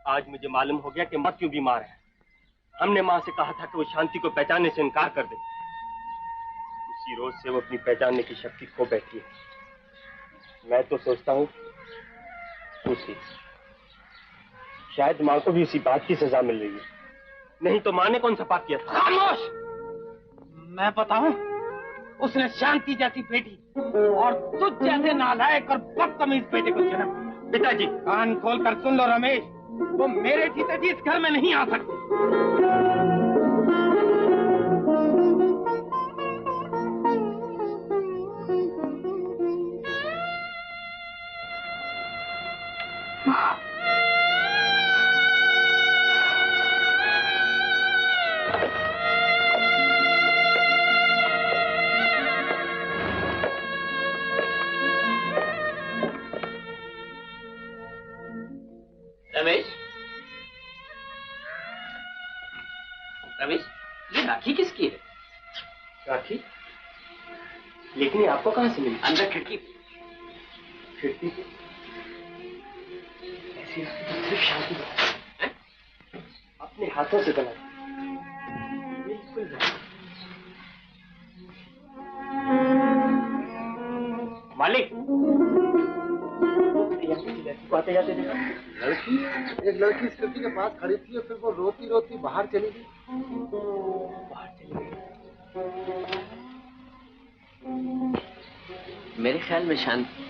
आज मुझे मालूम हो गया कि माँ क्यों बीमार है। हमने माँ से कहा था कि वो शांति को पहचानने से इनकार कर दे। उसी रोज से वो अपनी पहचानने की शक्ति खो बैठी है। मैं तो सोचता हूँ उसी शायद माँ को भी उसी बात की सजा मिल रही है। नहीं तो माँ ने कौन सा पाप किया था? खामोश! मैं बताऊं, उसने शांति जैसी बेटी और तुझ जैसे नालायक और बदतमीज बेटे को जन्म दिया। पिताजी, कान खोलकर सुन लो रमेश, वो मेरे जीते जी इस घर में नहीं आ सकती। रमेश, रमेश, ये राखी किसकी है? राखी? लेकिन ये आपको कहाँ से मिली? अंदर खिड़की। खिड़की से? ऐसी राखी तो सिर्फ शांति है। अपने हाथों से बना। बिल्कुल मालिक, को आते जाते देखा? लड़की? एक लड़की इस खिड़की के पास खड़ी थी और फिर वो रोती रोती बाहर चली गई। मेरे ख्याल में शांति।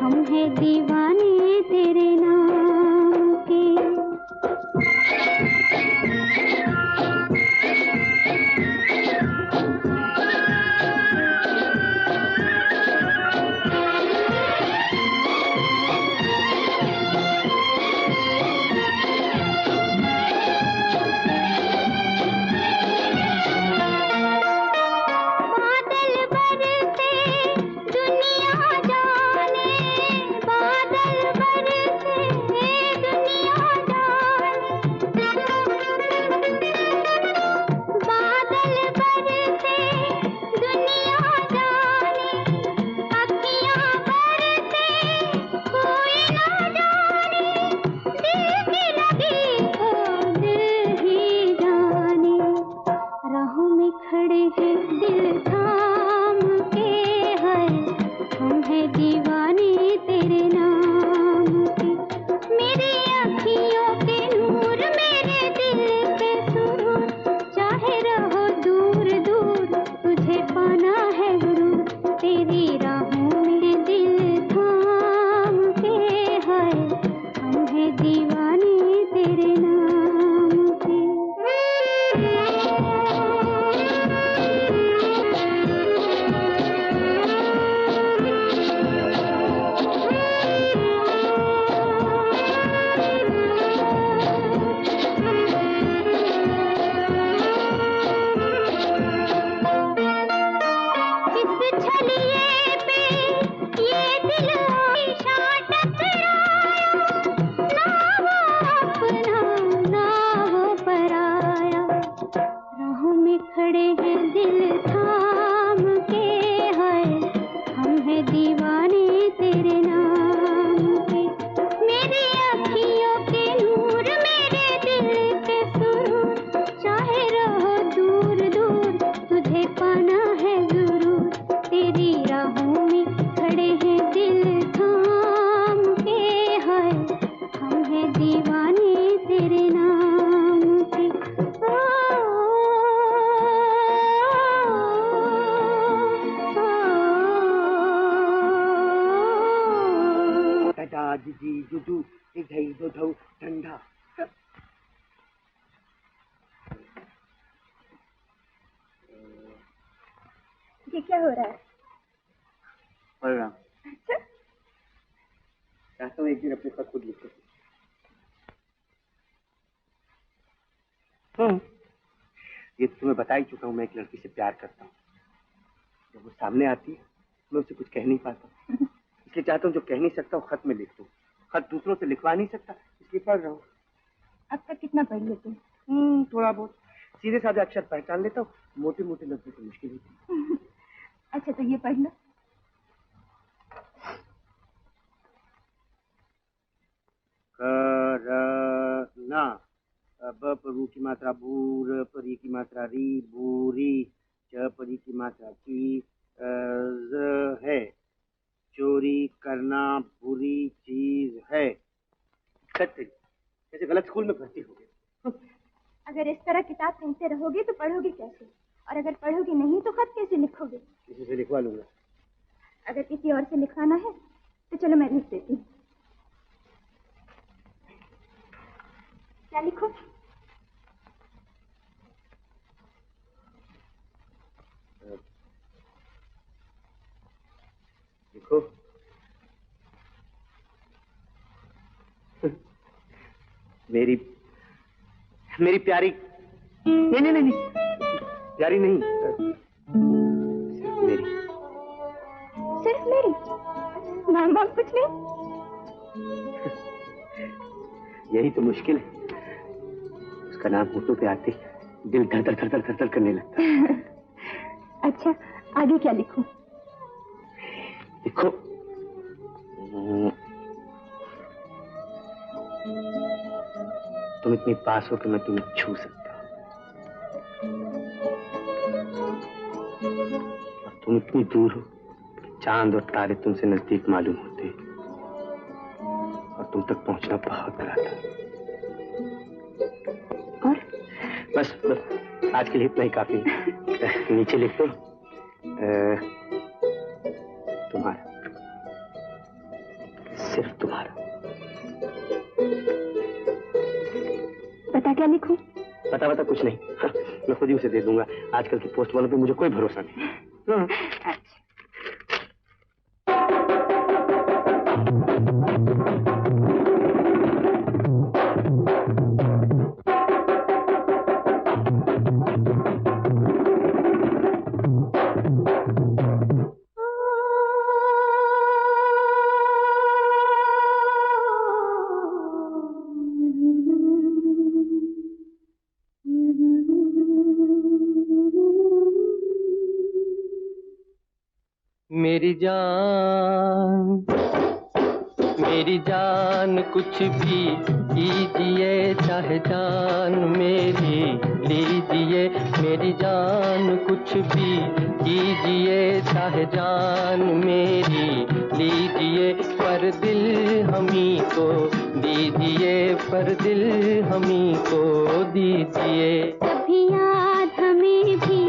हम हैं दीवाने तेरे जी जुजू एक धई दो धौ ठंडा। ये क्या हो रहा है? पढ़ रहा हूँ। अच्छा, चाहता हूँ एक दिन अपने साथ खुद लिखो। ये तो तुम्हें बता ही चुका हूँ, मैं एक लड़की से प्यार करता हूँ। जब वो सामने आती है मैं उसे कुछ कह नहीं पाता, इसलिए चाहता हूँ जो कह नहीं सकता वो खत में लिख दूँ। खत दूसरों से लिखवा नहीं सकता, इसलिए पढ़ रहा हूँ। अब तक कितना पढ़ लिए तुम? थोड़ा बहुत। सीधे साधे अक्षर पहचान लेता हूँ, मोटे मोटे लफ्जों से मुश्किल होती है। अच्छा तो ये पढ़ लो। करना। ब पर रू की मात्रा बूर, पर ई की मात्रा री, बूरी। च पर ई की मात्रा ची, ज है। चोरी करना बुरी चीज है। जैसे गलत स्कूल में भर्ती हो गए। अगर इस तरह किताब पढ़ते रहोगे तो पढ़ोगे कैसे? और अगर पढ़ोगे नहीं तो खत कैसे लिखोगे? किसी से लिखवा लूंगा। अगर किसी और से लिखवाना है तो चलो मैं लिख देती हूँ। क्या लिखो? लिखो। मेरी प्यारी। नहीं प्यारी नहीं, सिर्फ मेरी। सिर्फ मेरी? नाम वाम कुछ नहीं? यही तो मुश्किल है, उसका नाम होठों पे आते दिल धड़ धड़ धड़ धड़ धड़ करने लगता है। अच्छा आगे क्या लिखूं? लिखो। तुम इतनी पास हो कि मैं तुम्हें छू सकता हूँ, और तुम इतनी दूर हो कि चांद और तारे तुमसे नजदीक मालूम होते हैं, और तुम तक पहुंचना बहुत कराता है। और बस आज के लिए इतना ही काफी है। नीचे लिख दो तुम्हारा, सिर्फ तुम्हारा। पता क्या लिखूं? पता कुछ नहीं, हाँ, मैं खुद ही उसे दे दूंगा। आजकल के पोस्ट वालों पे मुझे कोई भरोसा नहीं। मेरी जान कुछ भी कीजिए, चाहे जान मेरी लीजिए। मेरी जान कुछ भी कीजिए, चाहे जान मेरी लीजिए। पर दिल हमी को दीजिए, पर दिल हमी को दीजिए। कभी याद हमें भी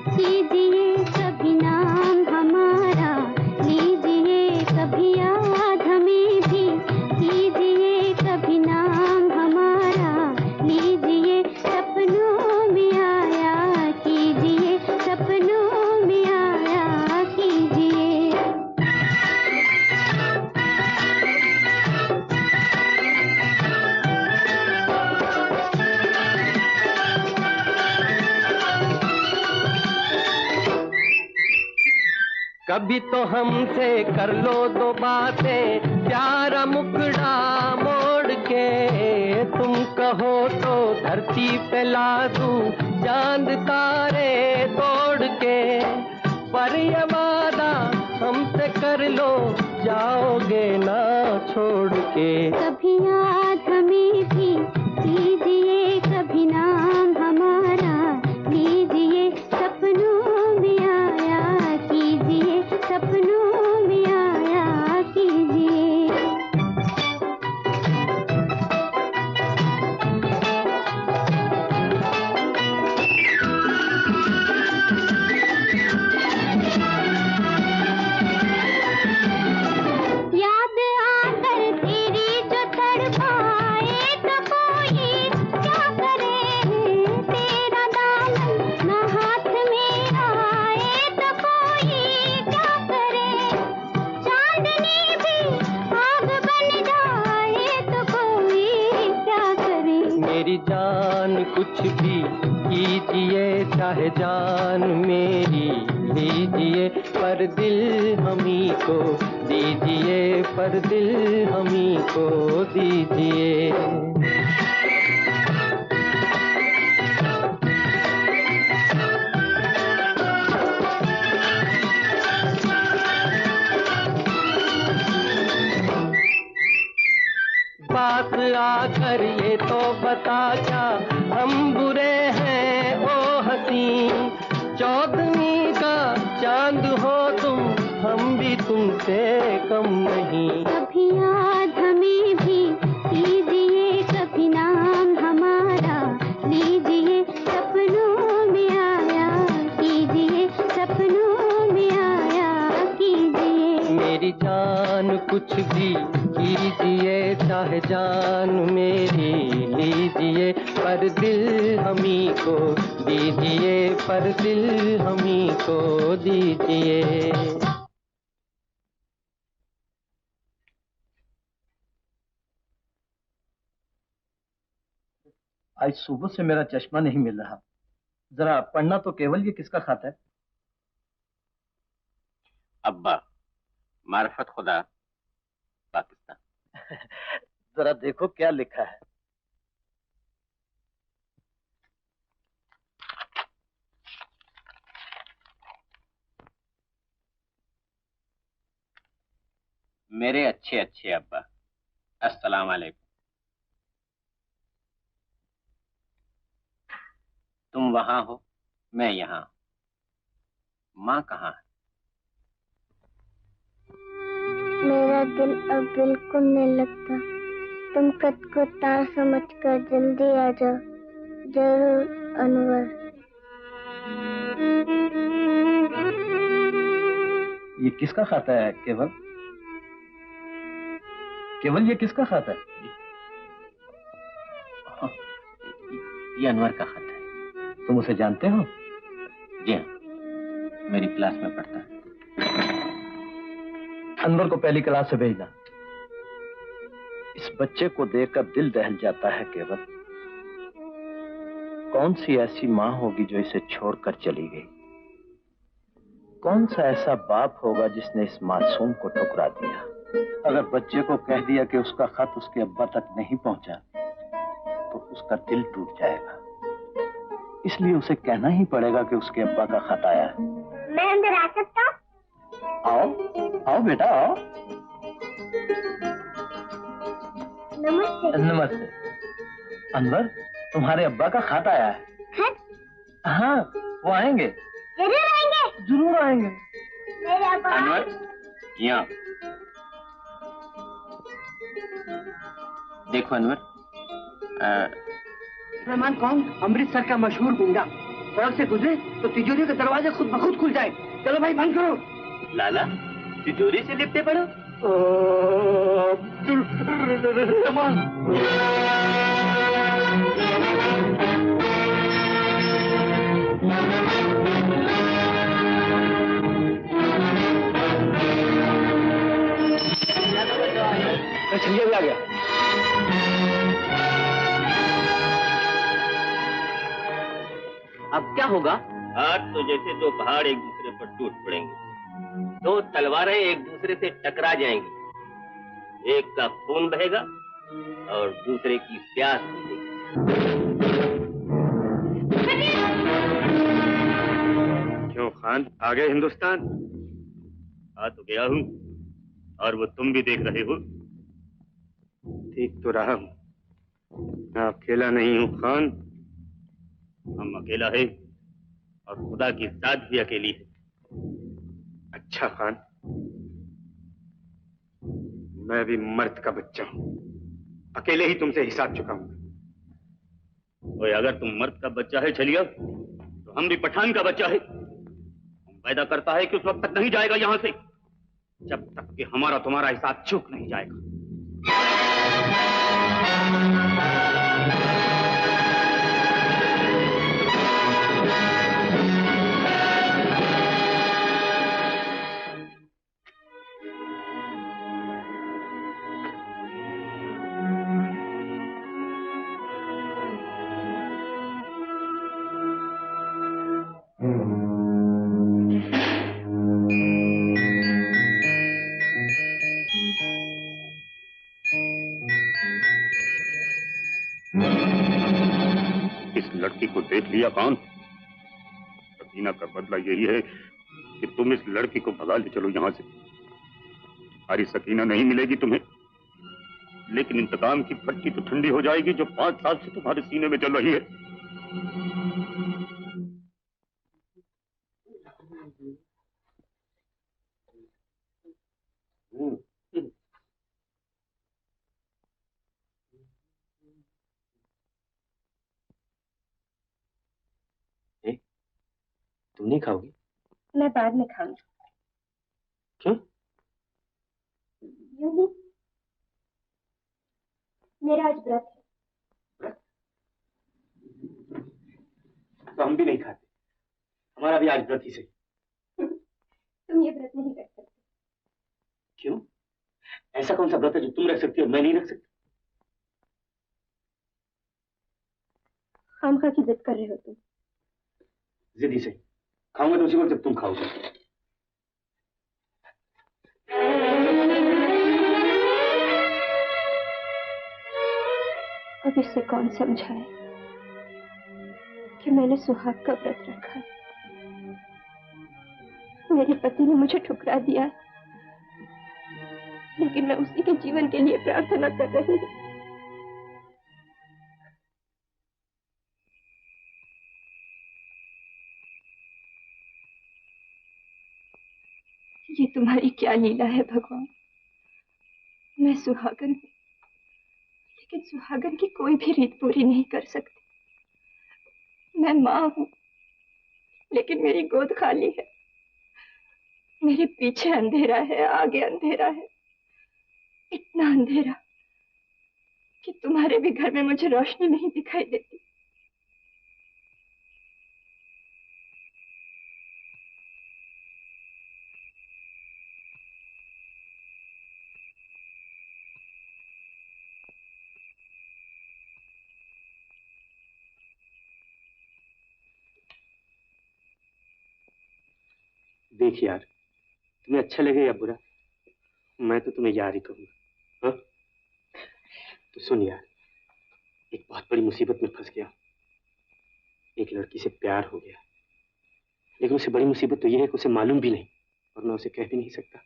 कीजिए, कभी नाम हमारा लीजिए। कभी याद हमें भी कीजिए, कभी नाम हमारा लीजिए। सपनों में आया कीजिए, सपनों में आया कीजिए। कभी तो हमसे कर लो दो बातें, प्यारा मुखड़ा मोड़ के। तुम कहो तो धरती पे ला दूं चांद तारे तोड़ के। पर ये वादा हमसे कर लो, जाओगे ना छोड़ के। कभी याद हमें भी कीजिए, कभी नाम हमारा लीजिए। सपनों में आया कीजिए, सपनों में आया कीजिए। याद आकर कुछ भी कीजिए चाहे जान मेरी लीजिए, पर दिल हमी को दीजिए, पर दिल हमी को दीजिए। पास आकर ये तो बता क्या हम बुरे हैं ओ हसी, चौदहवीं का चांद हो तुम, हम भी तुमसे कम नहीं। कभी याद हमें भी कीजिए, कभी नाम हमारा लीजिए, सपनों में आया कीजिए, सपनों में आया कीजिए। मेरी जान कुछ भी कीजिए चाहे जान मेरी लीजिए, पर दिल हमी को दीजिए, पर दिल हमी को दीजिए। आज सुबह से मेरा चश्मा नहीं मिल रहा, जरा पढ़ना तो केवल। ये किसका खाता है? अब्बा, मार्फत खुदा, पाकिस्तान। जरा देखो क्या लिखा है। मेरे अच्छे अच्छे अब्बा, अस्सलाम वालेकुम। तुम वहां हो, मैं यहाँ। माँ कहाँ है? मेरा दिल अब बिल्कुल नहीं लगता। तुम कद को तार समझकर जल्दी आ जाओ। जरूर अनवर। ये किसका खाता है केवल? केवल ये किसका खाता है? ये अनवर का खाता है। तुम उसे जानते हो? जी हाँ, मेरी क्लास में पढ़ता है। अनवर को पहली क्लास से भेजना। इस बच्चे को देखकर दिल दहल जाता है केवल। कौन सी ऐसी माँ होगी जो इसे छोड़कर चली गई? कौन सा ऐसा बाप होगा जिसने इस मासूम को ठुकरा दिया? अगर बच्चे को कह दिया कि उसका खत उसके अब्बा तक नहीं पहुंचा तो उसका दिल टूट जाएगा। इसलिए उसे कहना ही पड़ेगा कि उसके अब्बा का खत आया है। मैं अंदर आ सकता हूँ? आओ आओ बेटा आओ। नमस्ते। नमस्ते। अनवर, तुम्हारे अब्बा का खत आया है। खत? हाँ, वो आएंगे। जरूर आएंगे। जरूर आएंगे। मेरे अब्बा अनवर, यहाँ देखो अनवर। रहमान कौन? अमृतसर का मशहूर गुंडा। सड़क से गुजरे तो तिजोरी का दरवाजा खुद ब खुद खुल जाए। चलो भाई बंद करो। लाला, तिजोरी से लिपटे पड़ो। छलिया भी आ गया। अब क्या होगा? हाथ तो जैसे दो पहाड़ एक दूसरे पर टूट पड़ेंगे। दो तलवारें एक दूसरे से टकरा जाएंगी। एक का खून बहेगा और दूसरे की प्यास बुझेगी। क्यों खान, आ गए हिंदुस्तान? आ तो गया हूँ, और वो तुम भी देख रहे हो। देख तो रहा हूँ, मैं अकेला नहीं हूँ खान। हम अकेला है और खुदा की जात भी अकेली है। अच्छा खान, मैं भी मर्द का बच्चा हूँ, अकेले ही तुमसे हिसाब चुकाऊंगा। ओए, अगर तुम मर्द का बच्चा है छलिया, तो हम भी पठान का बच्चा है। हम पैदा करता है कि उस वक्त तक नहीं जाएगा यहाँ से जब तक कि हमारा तुम्हारा हिसाब चूक नहीं जाएगा। लड़की को देख लिया कौन? सकीना का बदला यही है कि तुम इस लड़की को भगा ले चलो यहां से। हमारी सकीना नहीं मिलेगी तुम्हें, लेकिन इंतकाम की भट्टी तो ठंडी हो जाएगी जो 5 साल से तुम्हारे सीने में जल रही है। तुम नहीं खाओगी? मैं बाद में खाऊंगी। क्यों? यूं ही, मेरा आज व्रत है। तो हम भी नहीं खाते, हमारा भी आज व्रत ही सही। तुम ये व्रत नहीं कर सकते। क्यों? ऐसा कौन सा व्रत है जो तुम रख सकती हो मैं नहीं रख सकती? खामखा की जिद कर रहे हो तुम। जिद ही सही, खाऊंगा तो उसी वक्त जब तुम खाओगे। अब इससे कौन समझाए कि मैंने सुहाग का व्रत रखा है। मेरे पति ने मुझे ठुकरा दिया है, लेकिन मैं उसी के जीवन के लिए प्रार्थना कर रही हूँ। ये तुम्हारी क्या लीला है भगवान। मैं सुहागन हूँ, लेकिन सुहागन की कोई भी रीत पूरी नहीं कर सकती। मैं माँ हूँ, लेकिन मेरी गोद खाली है। मेरे पीछे अंधेरा है, आगे अंधेरा है, इतना अंधेरा कि तुम्हारे भी घर में मुझे रोशनी नहीं दिखाई देती। देख यार, तुम्हें अच्छा लगे या बुरा, मैं तो तुम्हें यार ही कहूंगा। हाँ? तो सुन यार, एक बहुत बड़ी मुसीबत में फंस गया। एक लड़की से प्यार हो गया, लेकिन उससे बड़ी मुसीबत तो यह है कि उसे मालूम भी नहीं और मैं उसे कह भी नहीं सकता।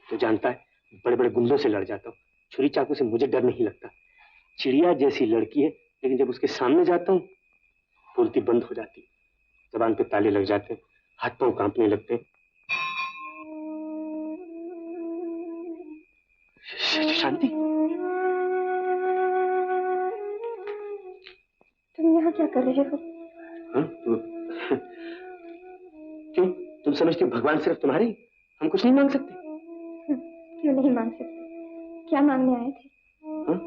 तो जानता है, बड़े बड़े गुंडों से लड़ जाता हूँ, छुरी चाकू से मुझे डर नहीं लगता। चिड़िया जैसी लड़की है, लेकिन जब उसके सामने जाता हूँ बोलती बंद हो जाती, जबान पे ताले लग जाते हैं, हाथ पांव कांपने लगते हैं। शांति, तुम यहाँ क्या कर रहे हो? हाँ? क्यों, तुम समझती हो भगवान सिर्फ तुम्हारे ही, हम कुछ नहीं मांग सकते? क्यों नहीं मांग सकते? क्या मांगने आए थे? हाँ?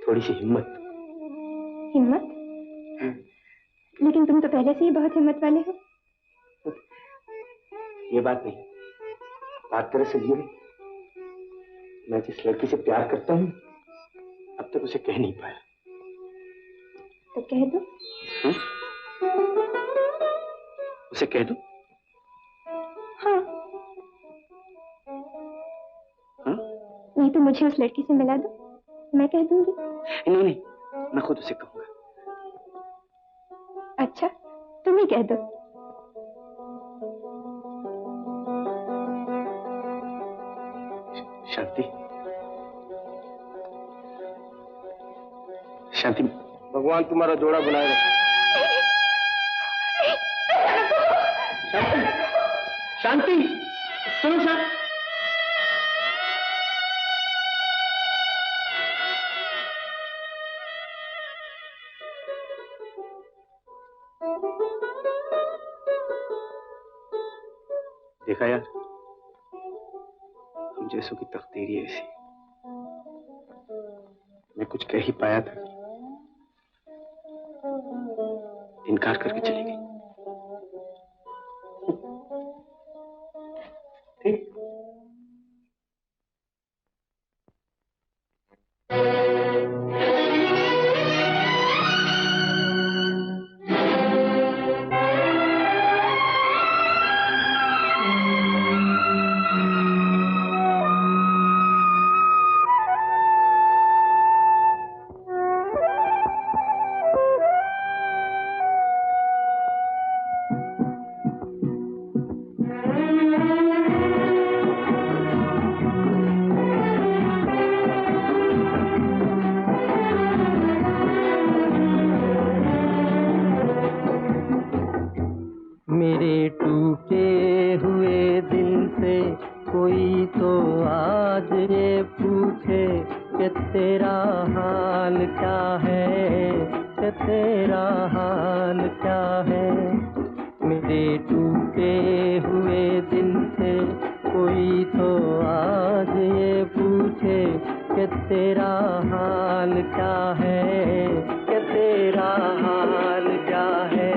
थोड़ी सी हिम्मत। हिम्मत? लेकिन तुम तो पहले से ही बहुत हिम्मत वाले हो। ये बात नहीं, बात दरअसल ये है, मैं जिस लड़की से प्यार करता हूँ अब तक उसे कह नहीं पाया। तो कह दो। उसे कह दो। हाँ। हाँ? नहीं तो मुझे उस लड़की से मिला दो, मैं कह दूंगी। नहीं नहीं, मैं खुद उसे कहूंगा। अच्छा, तुम ही कह दो। शांति, शांति, भगवान तुम्हारा जोड़ा बनाए रखे। शांति, शांति, सुनो शांति। देखा यार, हम जैसों की तकदीर ही ऐसी। मैं कुछ कह ही पाया था, इनकार करके चली गई। ठीक। मेरे टूटे हुए दिल से कोई तो आज ये पूछे कि तेरा हाल क्या है, कि तेरा हाल क्या है। मेरे टूटे हुए दिल से कोई तो आज ये पूछे कि तेरा हाल क्या है, कि तेरा हाल क्या है।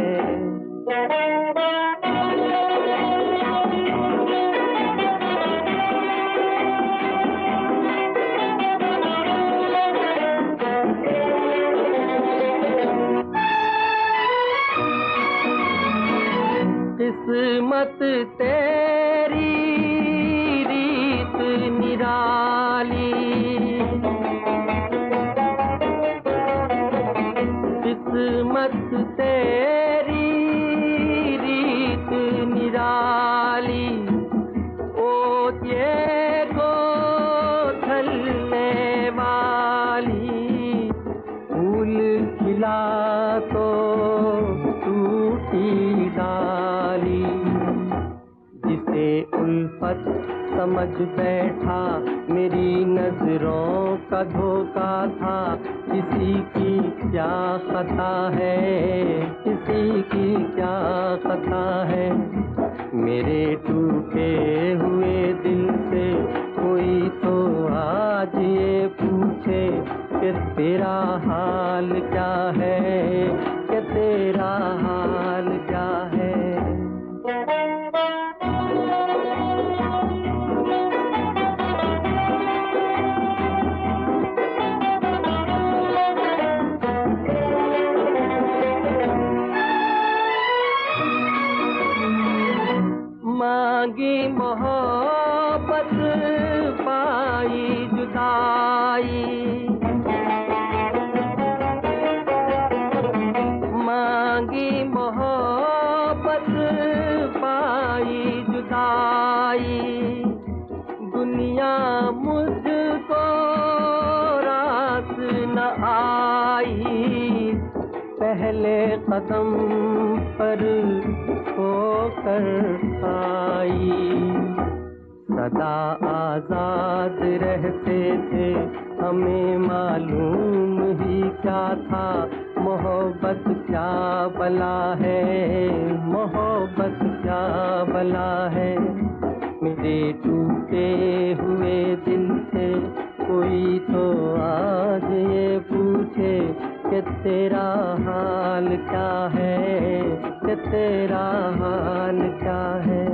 किस्मत तेरी रीत निराली, किस्मत तेरी रीत निराली। ओ ये गोथलने वाली, फूल खिला तो टूटी डाली। जिसे उल्फत समझ बैठा मेरी नजरों का धोखा था। किसी की क्या खता है, किसी की क्या खता है। मेरे टूटे हुए दिल से कोई तो आज ये पूछे कि तेरा हाल क्या है, कि तेरा हाल क्या है। मांगी मोहब्बत पाई जुदाई, मांगी मोहब्बत पाई जुदाई। दुनिया मुझको रास न आई, पहले कदम पर होकर आई। सदा आजाद रहते थे, हमें मालूम ही क्या था। मोहब्बत क्या बला है, मोहब्बत क्या बला है। मेरे टूटे हुए दिल से कोई तो आज ये पूछे कि तेरा हाल क्या है, कि तेरा हाल क्या है।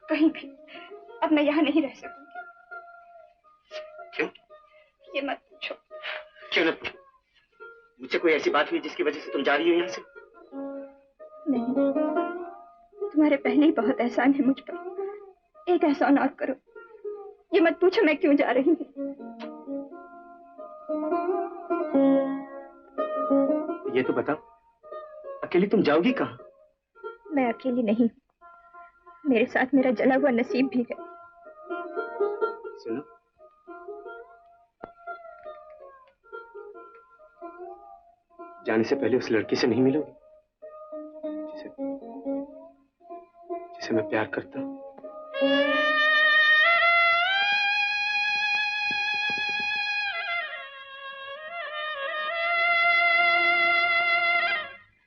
कहीं भी। अब मैं यहाँ नहीं रह सकूंगी। क्यों? ये मत पूछो। क्यों न पूछो? मुझसे कोई ऐसी बात हुई जिसकी वजह से तुम जा रही हो यहाँ से? नहीं, तुम्हारे पहले ही बहुत एहसान है मुझ पर। एक एहसान और करो, ये मत पूछो मैं क्यों जा रही हूँ। ये तो बताओ, अकेली तुम जाओगी कहाँ? मैं अकेली नहीं, मेरे साथ मेरा जला हुआ नसीब भी है। सुनो, जाने से पहले उस लड़की से नहीं मिलोगी जिसे मैं प्यार करता हूँ?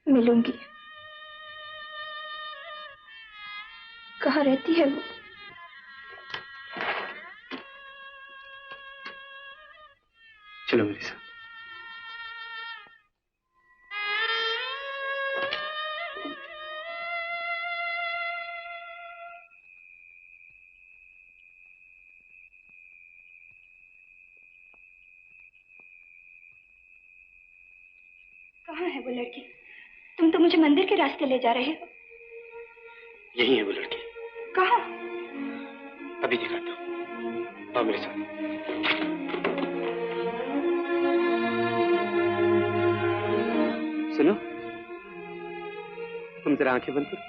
मिलूंगी। कहाँ रहती है वो? चलो मेरे साथ। कहाँ है वो लड़की? तुम तो मुझे मंदिर के रास्ते ले जा रहे हो। यही है वो लड़की। कहाँ? अभी दिखाता हूँ, आओ मेरे साथ। सुनो, तुम जरा आंखें बंद करो।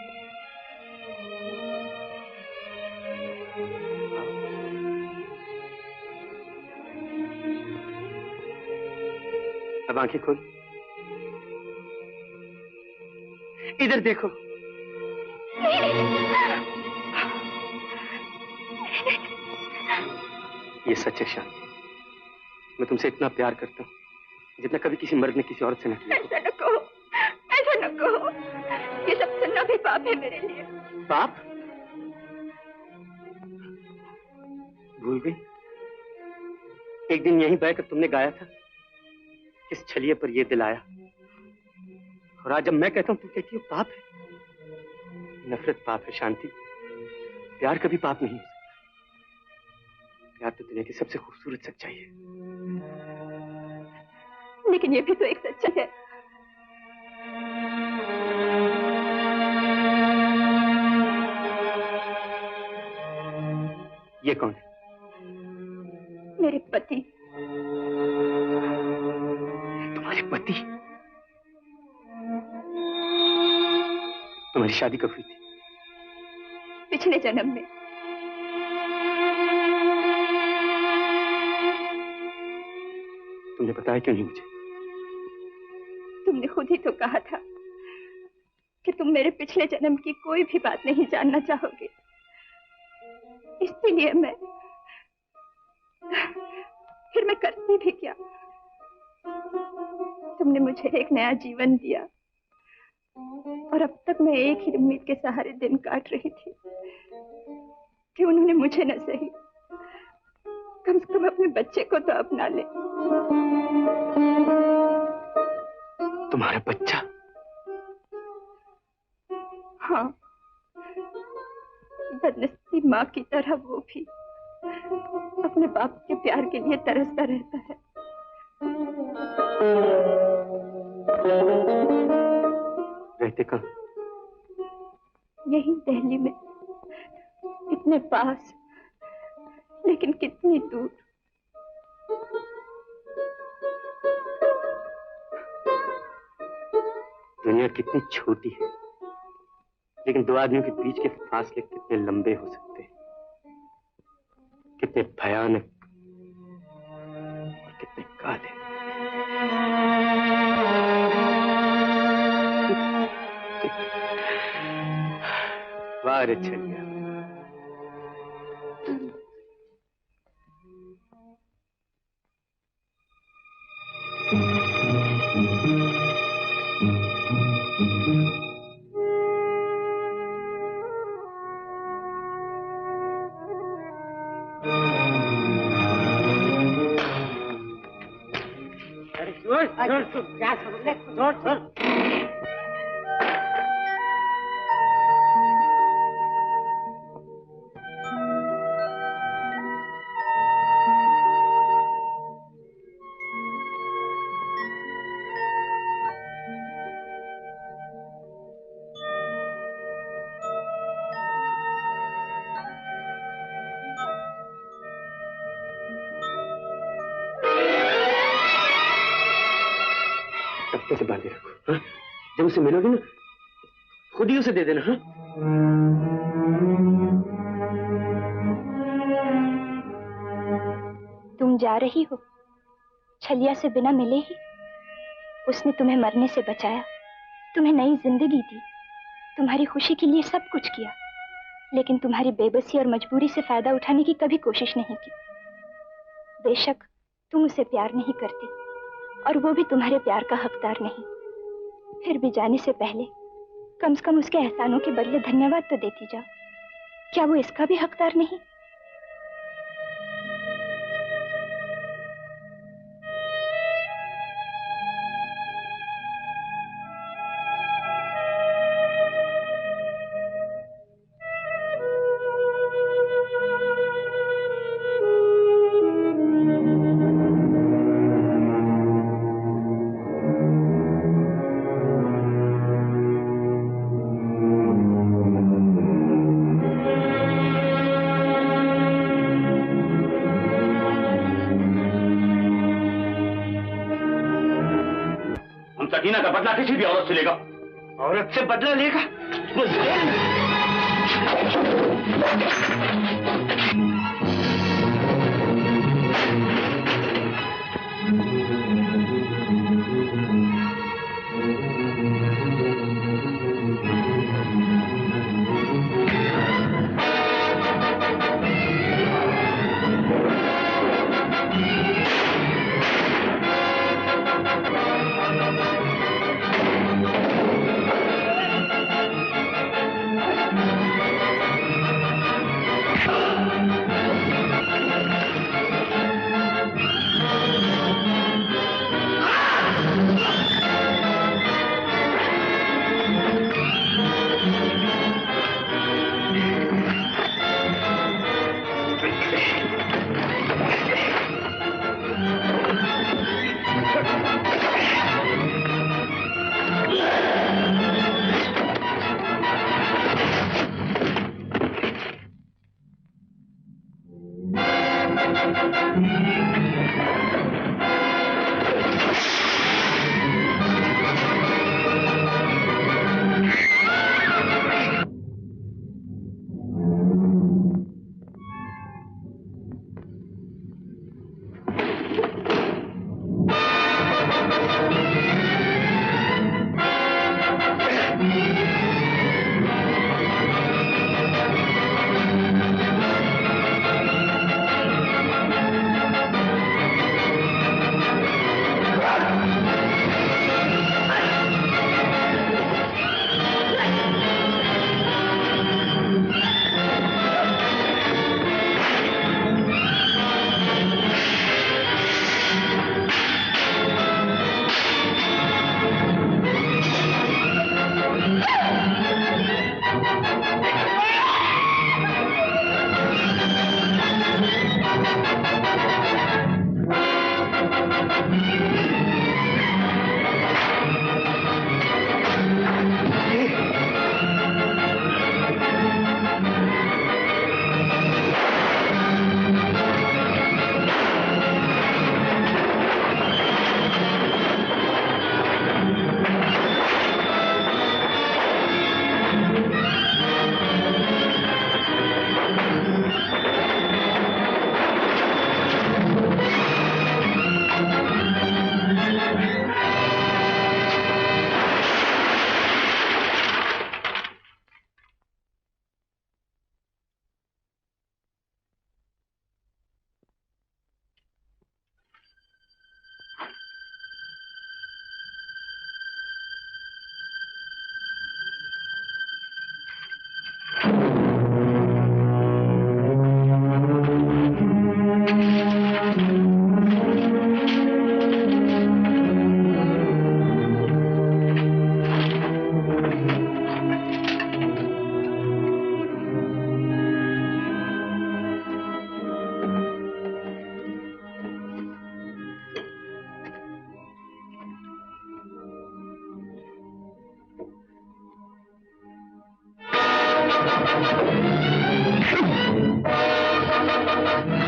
अब आंखें खोल, इधर देखो। ये सच है शांति, मैं तुमसे इतना प्यार करता हूँ जितना कभी किसी मर्द ने किसी औरत से न किया। ऐसा न कहो, ऐसा न कहो। ये सब सुनना भी पाप है मेरे लिए। पाप? भूल गई? एक दिन यहीं बैठकर तुमने गाया था, किस छलिए पर ये दिल आया। और आज जब मैं कहता हूं तुम कहती हो पाप है। नफरत पाप है शांति, प्यार कभी पाप नहीं हो सकता। प्यार तो दुनिया की सबसे खूबसूरत सच्चाई है। लेकिन ये भी तो एक सच्चाई है। ये कौन है? मेरे पति। तुम्हारे पति? तुम्हारी शादी कब हुई थी? पिछले जन्म में। तुमने बताया क्यों नहीं मुझे? तुमने खुद ही तो कहा था कि तुम मेरे पिछले जन्म की कोई भी बात नहीं जानना चाहोगे। इसलिए फिर मैं करती भी क्या? तुमने मुझे एक नया जीवन दिया और अब तक मैं एक ही उम्मीद के सहारे दिन काट रही थी कि उन्होंने मुझे न सही, कम से कम अपने बच्चे को तो अपना ले। तुम्हारा बच्चा? हाँ, बदनसीब माँ की तरह वो भी अपने बाप के प्यार के लिए तरसता रहता है। रहते कहाँ? यही दिल्ली में, इतने पास लेकिन कितनी दूर। दुनिया कितनी छोटी है, लेकिन दो आदमियों के बीच के फासले कितने लंबे हो सकते हैं, कितने भयानक और कितने काले। वाह रे छलिया। कैसे बांधे रखो। हाँ, जब उसे मिलोगे ना खुद ही उसे दे देना। हाँ, तुम जा रही हो छलिया से बिना मिले ही? उसने तुम्हें मरने से बचाया, तुम्हें नई जिंदगी दी, तुम्हारी खुशी के लिए सब कुछ किया, लेकिन तुम्हारी बेबसी और मजबूरी से फायदा उठाने की कभी कोशिश नहीं की। बेशक तुम उसे प्यार नहीं करती और वो भी तुम्हारे प्यार का हकदार नहीं, फिर भी जाने से पहले कम से कम उसके एहसानों के बदले धन्यवाद तो देती जाओ। क्या वो इसका भी हकदार नहीं? सकीना का बदला किसी भी औरत से लेगा। औरत से बदला लेगा?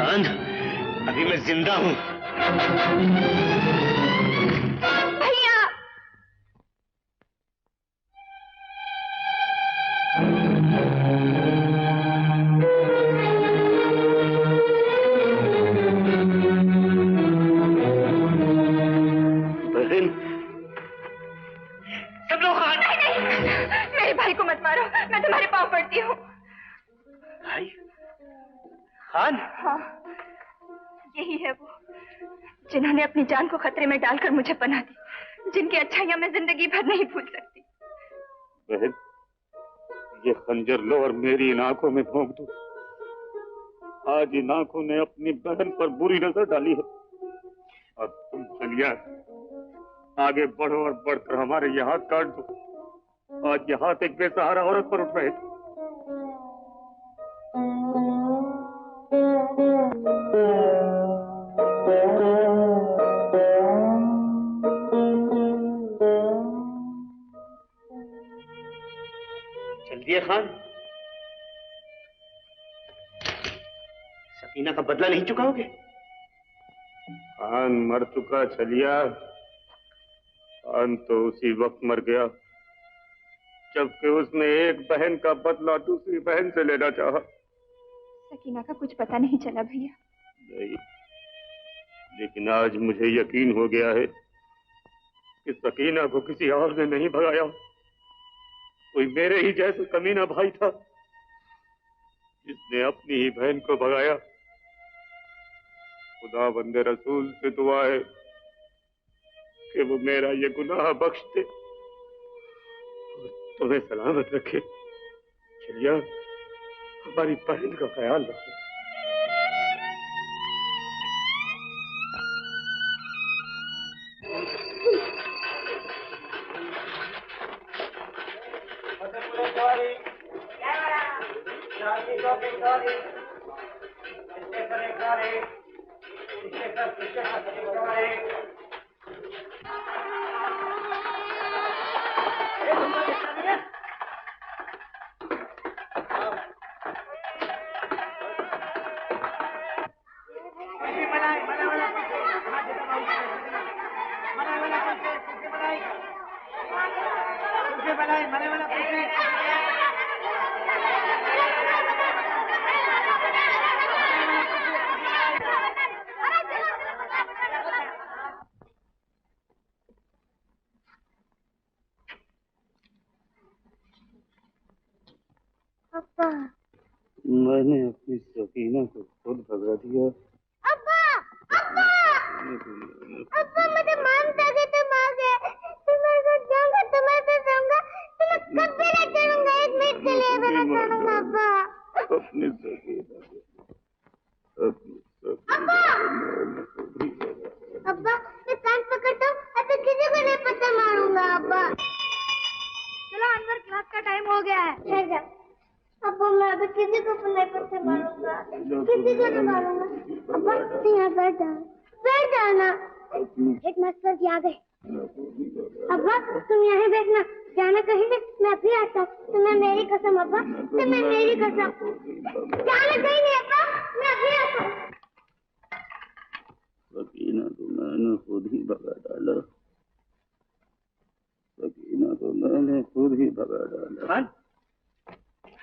खान, अभी मैं जिंदा हूं। भैया, ही है वो, जिन्होंने अपनी जान को खतरे में डालकर मुझे पनाह दी, जिनकी अच्छाइयां मैं जिंदगी भर नहीं भूल सकती। बहन, ये खंजर लो और मेरी इन आंखों में भोंक दो। आज इन आंखों ने अपनी बहन पर बुरी नजर डाली है, और तुम चलिए आगे बढ़ो और बढ़कर हमारे ये हाथ काट दो। आज ये हाथ एक बेसहारा औरत पर उठ रहे। चलिए खान, सकीना का बदला नहीं चुकाओगे? खान मर चुका चलिया। खान तो उसी वक्त मर गया जबकि उसने एक बहन का बदला दूसरी बहन से लेना चाहा। सकीना का कुछ पता नहीं चला भैया। नहीं, लेकिन आज मुझे यकीन हो गया है कि सकीना को किसी और ने नहीं भगाया, कोई मेरे ही जैसे कमीना भाई था जिसने अपनी ही बहन को भगाया। खुदा बंदे रसूल से दुआ है कि वो मेरा ये गुनाह बख्श दे, तुम्हें सलामत रखे। चलिए, हमारी बहन का ख्याल रखो। मैंने अपनी सकीना को खुद भगा दिया। अब्बा, अब्बा, अब्बा मुझे मानता कि तुम आ गए। तुम्हारे साथ जाऊंगा, तुम्हारे साथ रहूंगा, तुम्हें कभी नहीं छोड़ूंगा, एक मिनट के लिए भी नहीं छोड़ूंगा अब्बा। अपनी सकीना, अब्बा मैं कान पकड़ता हूँ, अब किसी को नहीं पता मारूंगा अब्बा। चलो अनवर, क्लास का टाइम हो गया है। ठहर जा अब्बा, मैं अभी किसी को नहीं पता मारूंगा, किसी को नहीं मारूंगा। अब्बा तुम यहाँ बैठ जाना। हेड मास्टर जी आ गए। अब्बा तुम यहाँ बैठना, जाना कहीं नहीं, मैं अभी आता हूँ। तुम्हें मेरी कसम अब्बा, तुम्हें मेरी कसम, जाना कहीं नहीं अब्बा, मैं अभी आता हूँ। सकीना को मैंने खुद ही भगा डाला। सकीना को मैंने खुद ही भगा डाला। खान,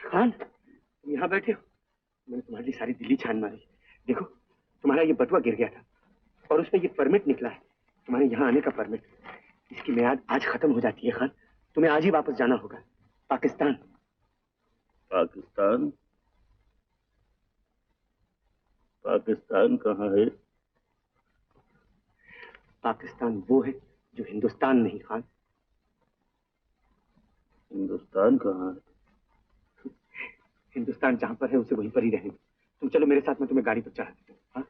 खान, तुम यहाँ बैठे हो? मैंने तुम्हारे लिए सारी दिल्ली छान मारी। देखो, तुम्हारा ये बटुआ गिर गया था और उसमें ये परमिट निकला है, तुम्हारे यहाँ आने का परमिट। इसकी मियाद आज खत्म हो जाती है खान, तुम्हें आज ही वापस जाना होगा पाकिस्तान। पाकिस्तान? पाकिस्तान कहाँ है? पाकिस्तान वो है जो हिंदुस्तान नहीं खान। हिंदुस्तान कहाँ है? हिंदुस्तान जहां पर है उसे वहीं पर ही रहने दो। तुम चलो मेरे साथ, मैं तुम्हें गाड़ी पर चढ़ा देता हूँ।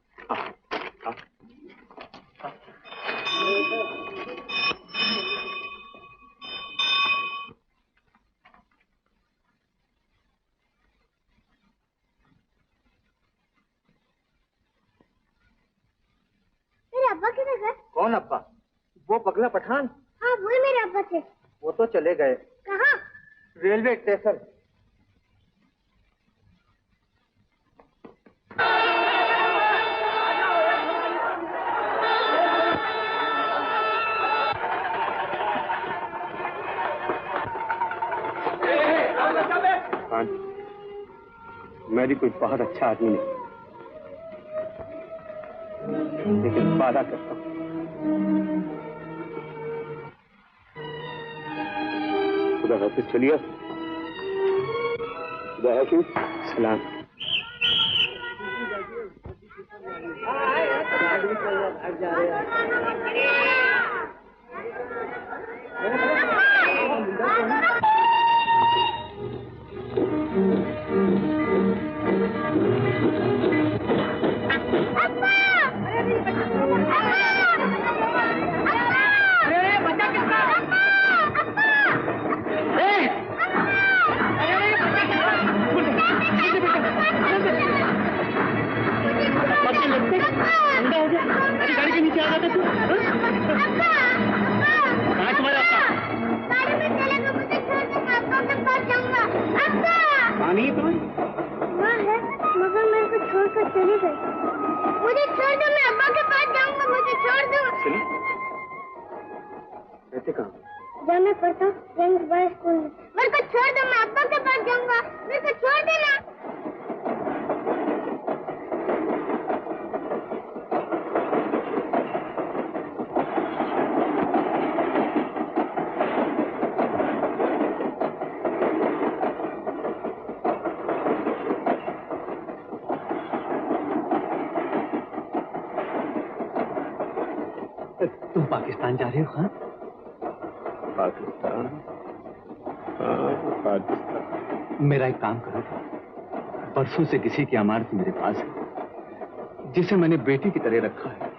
मेरे अब्बा किधर गए? कौन अब्बा? वो पगला पठान। हाँ वही मेरे अब्बा थे। वो तो चले गए। कहाँ? Railway station. खान, मैं भी कोई बहुत अच्छा आदमी नहीं, लेकिन वादा करता हूँ खुदा हाफिज। चलिए, खुदा हाफिज। सलाम। हट जा रहे गाड़ी के नीचे आ जाते तू। कहाँ तुम्हारा पानी है तुम्हें? माँ है, मगर मेरे को छोड़कर चली गई। मुझे छोड़ दो, मैं अब्बा के पास जाऊंगा, मुझे छोड़ दो। सुनी? रहते कहाँ? जब मैं पढ़ता हूँ यंग बॉय स्कूल में। मेरे को छोड़ दो, मैं अब्बा के पास जाऊंगा, मेरे को छोड़ देना। तुम पाकिस्तान जा रहे हो? हाँ पाकिस्तान? हाँ, पाकिस्तान। मेरा एक काम करो, परसों से किसी की अमानत मेरे पास है जिसे मैंने बेटी की तरह रखा है।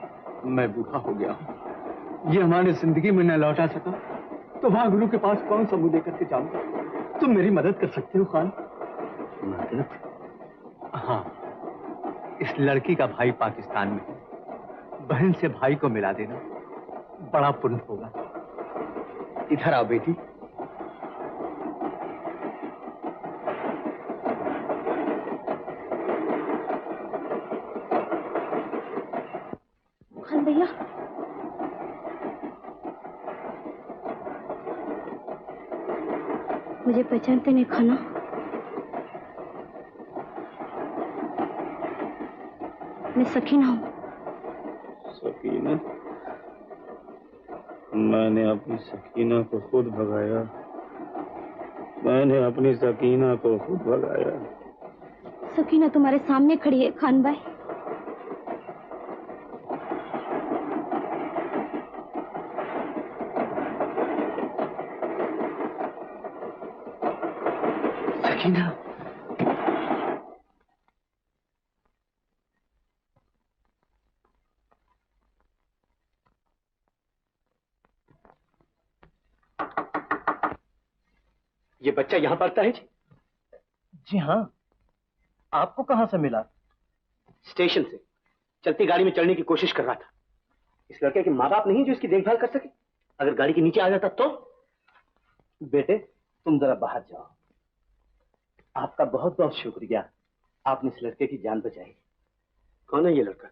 मैं बूढ़ा हो गया हूँ, ये हमारी जिंदगी में न लौटा सका तो वहां गुरु के पास कौन सा मुंह लेकर के जाऊंगा? तुम मेरी मदद कर सकते हो खान? मदद? हाँ, इस लड़की का भाई पाकिस्तान में है, बहन से भाई को मिला देना, बड़ा पुण्य होगा। इधर आओ बेटी। खान भैया, मुझे पहचानते नहीं खाना? मैं सकीना हूँ। सकीना? मैंने अपनी सकीना को खुद भगाया, मैंने अपनी सकीना को खुद भगाया। सकीना तुम्हारे सामने खड़ी है खान भाई। सकीना, ये बच्चा यहाँ पढ़ता है जी? जी हाँ। आपको कहाँ से मिला? स्टेशन से चलती गाड़ी में चढ़ने की कोशिश कर रहा था। इस लड़के के माँ बाप नहीं जो इसकी देखभाल कर सके? अगर गाड़ी के नीचे आ जाता तो? बेटे तुम जरा बाहर जाओ। आपका बहुत बहुत शुक्रिया, आपने इस लड़के की जान बचाई। कौन है ये लड़का?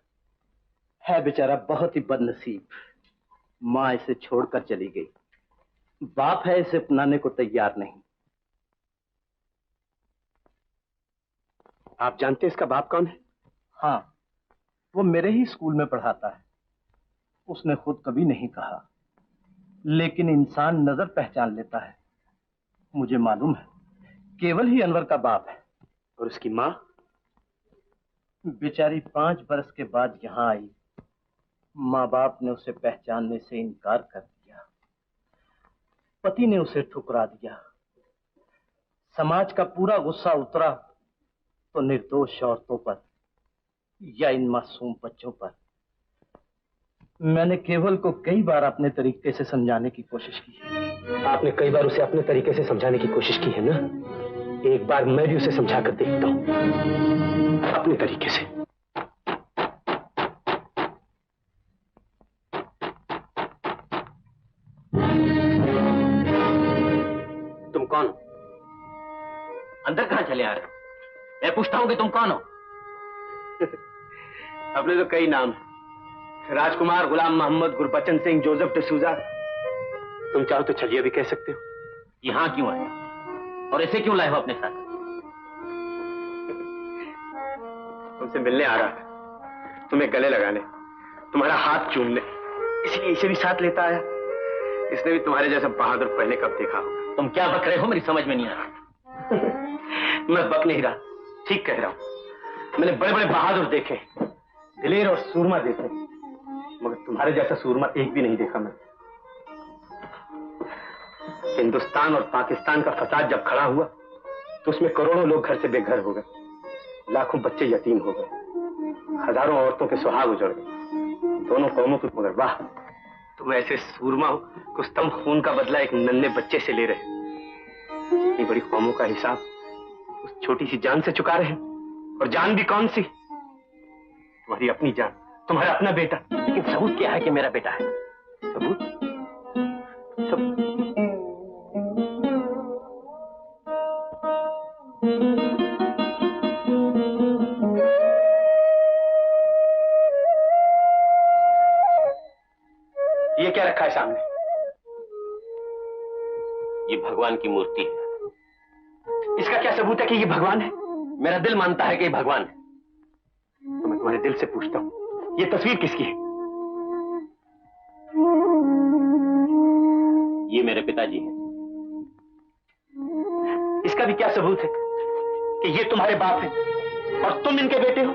है बेचारा बहुत ही बदनसीब। माँ इसे छोड़कर चली गई, बाप है इसे अपनाने को तैयार नहीं। आप जानते हैं इसका बाप कौन है? हाँ, वो मेरे ही स्कूल में पढ़ाता है। उसने खुद कभी नहीं कहा, लेकिन इंसान नजर पहचान लेता है। मुझे मालूम है, केवल ही अनवर का बाप है। और उसकी माँ? बेचारी 5 बरस के बाद यहाँ आई। माँ बाप ने उसे पहचानने से इनकार कर दिया, पति ने उसे ठुकरा दिया। समाज का पूरा गुस्सा उतरा तो निर्दोष औरतों पर या इन मासूम बच्चों पर। मैंने केवल को कई बार अपने तरीके से समझाने की कोशिश की। आपने कई बार उसे अपने तरीके से समझाने की कोशिश की है ना? एक बार मैं भी उसे समझा कर देखता हूं अपने तरीके से। तुम कौन हो? अंदर कहां चले आ रहे हो? मैं पूछता हूं कि तुम कौन हो? अपने तो कई नाम हैं, राजकुमार, गुलाम मोहम्मद, गुरबचन सिंह, जोसेफ डिसूजा। तुम चाहो तो छलिया भी कह सकते हो। यहां क्यों आए और ऐसे क्यों लाए हो अपने साथ? तुमसे मिलने आ रहा था, तुम्हें गले लगाने, तुम्हारा हाथ चूमने, इसलिए इसे भी साथ लेता आया। इसने भी तुम्हारे जैसा बहादुर पहले कब देखा होगा। तुम क्या बक रहे हो? मेरी समझ में नहीं आ रहा। मैं बक नहीं रहा, ठीक कह रहा हूं। मैंने बड़े बड़े बहादुर देखे, दिलेर और सूरमा देखे, मगर तुम्हारे जैसा सूरमा एक भी नहीं देखा मैं। हिंदुस्तान और पाकिस्तान का फसाद जब खड़ा हुआ तो उसमें करोड़ों लोग घर से बेघर हो गए, लाखों बच्चे यतीम हो गए, हजारों औरतों के सुहाग उजड़ गए, दोनों कौमों के। मगर वाह, तुम ऐसे सूरमा हो कि उस तम खून का बदला एक नन्हे बच्चे से ले रहे, इतनी बड़ी कौमों का हिसाब उस छोटी सी जान से चुका रहे, और जान भी कौन सी? तुम्हारी अपनी जान, तुम्हारा अपना बेटा। लेकिन सबूत क्या है कि मेरा बेटा है? सबूत? ये क्या रखा है सामने? ये भगवान की मूर्ति है। इसका क्या सबूत है कि ये भगवान है? मेरा दिल मानता है कि ये भगवान है। तो मैं तुम्हारे दिल से पूछता हूं, ये तस्वीर किसकी है? ये मेरे पिताजी हैं। इसका भी क्या सबूत है कि ये तुम्हारे बाप हैं और तुम इनके बेटे हो?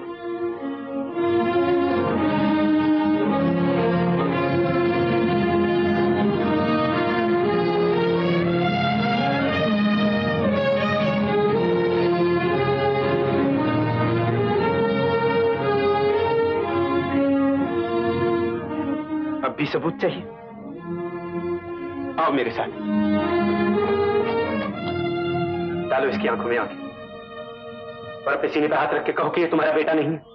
अब भी सबूत चाहिए? आओ मेरे साथ, डालो इसकी आंखों में आंखें और अपने सीने पे हाथ रख के कहो कि ये तुम्हारा बेटा नहीं है।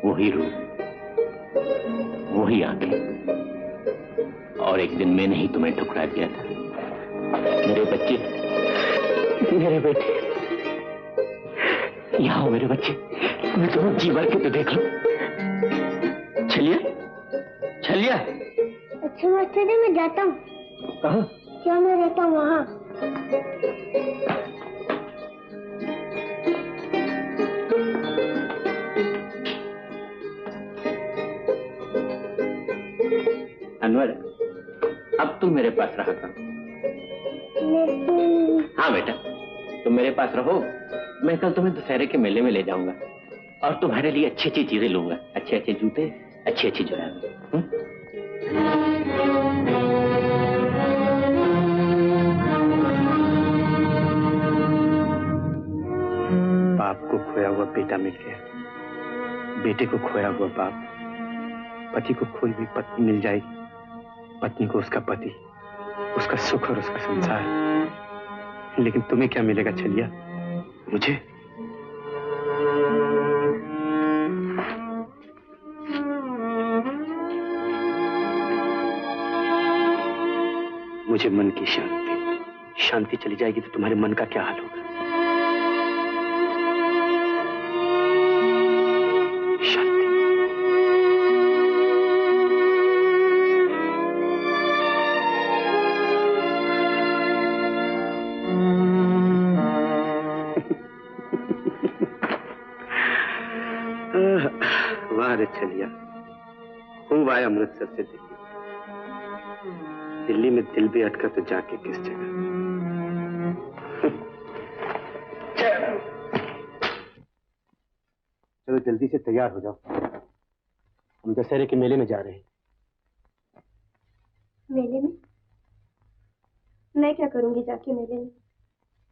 वही रूप, वही आंखें, और एक दिन मैंने ही तुम्हें ठुकरा दिया था। मेरे बच्चे, मेरे बेटे, यहाँ हो मेरे बच्चे, मैं तुम्हें जी भर के तो देख लो। छलिया, छलिया। अच्छा मास्टर जी, मैं जाता हूँ। कहाँ? क्या मैं रहता हूँ वहाँ। अनवर, अब तुम मेरे पास रहा करो। हाँ बेटा, तुम मेरे पास रहो, मैं कल तुम्हें दशहरे के मेले में ले जाऊंगा और तुम्हारे लिए अच्छी अच्छी चीजें लूंगा, अच्छे अच्छे जूते, अच्छी अच्छी जुराबें। बाप को खोया हुआ बेटा मिल गया, बेटे को खोया हुआ बाप, पति को खोई हुई पत्नी मिल जाएगी, पत्नी को उसका पति, उसका सुख और उसका संसार। लेकिन तुम्हें क्या मिलेगा छलिया? मुझे? मुझे मन की शांति। शांति चली जाएगी तो तुम्हारे मन का क्या हाल होगा? छलिया, खूब आया अमृतसर से दिल्ली। दिल्ली में दिल भी अटका तो जाके किस जगह। चलो जल्दी से तैयार हो जाओ, हम दशहरे के मेले में जा रहे हैं। मेले में? मैं क्या करूंगी जाके मेले में?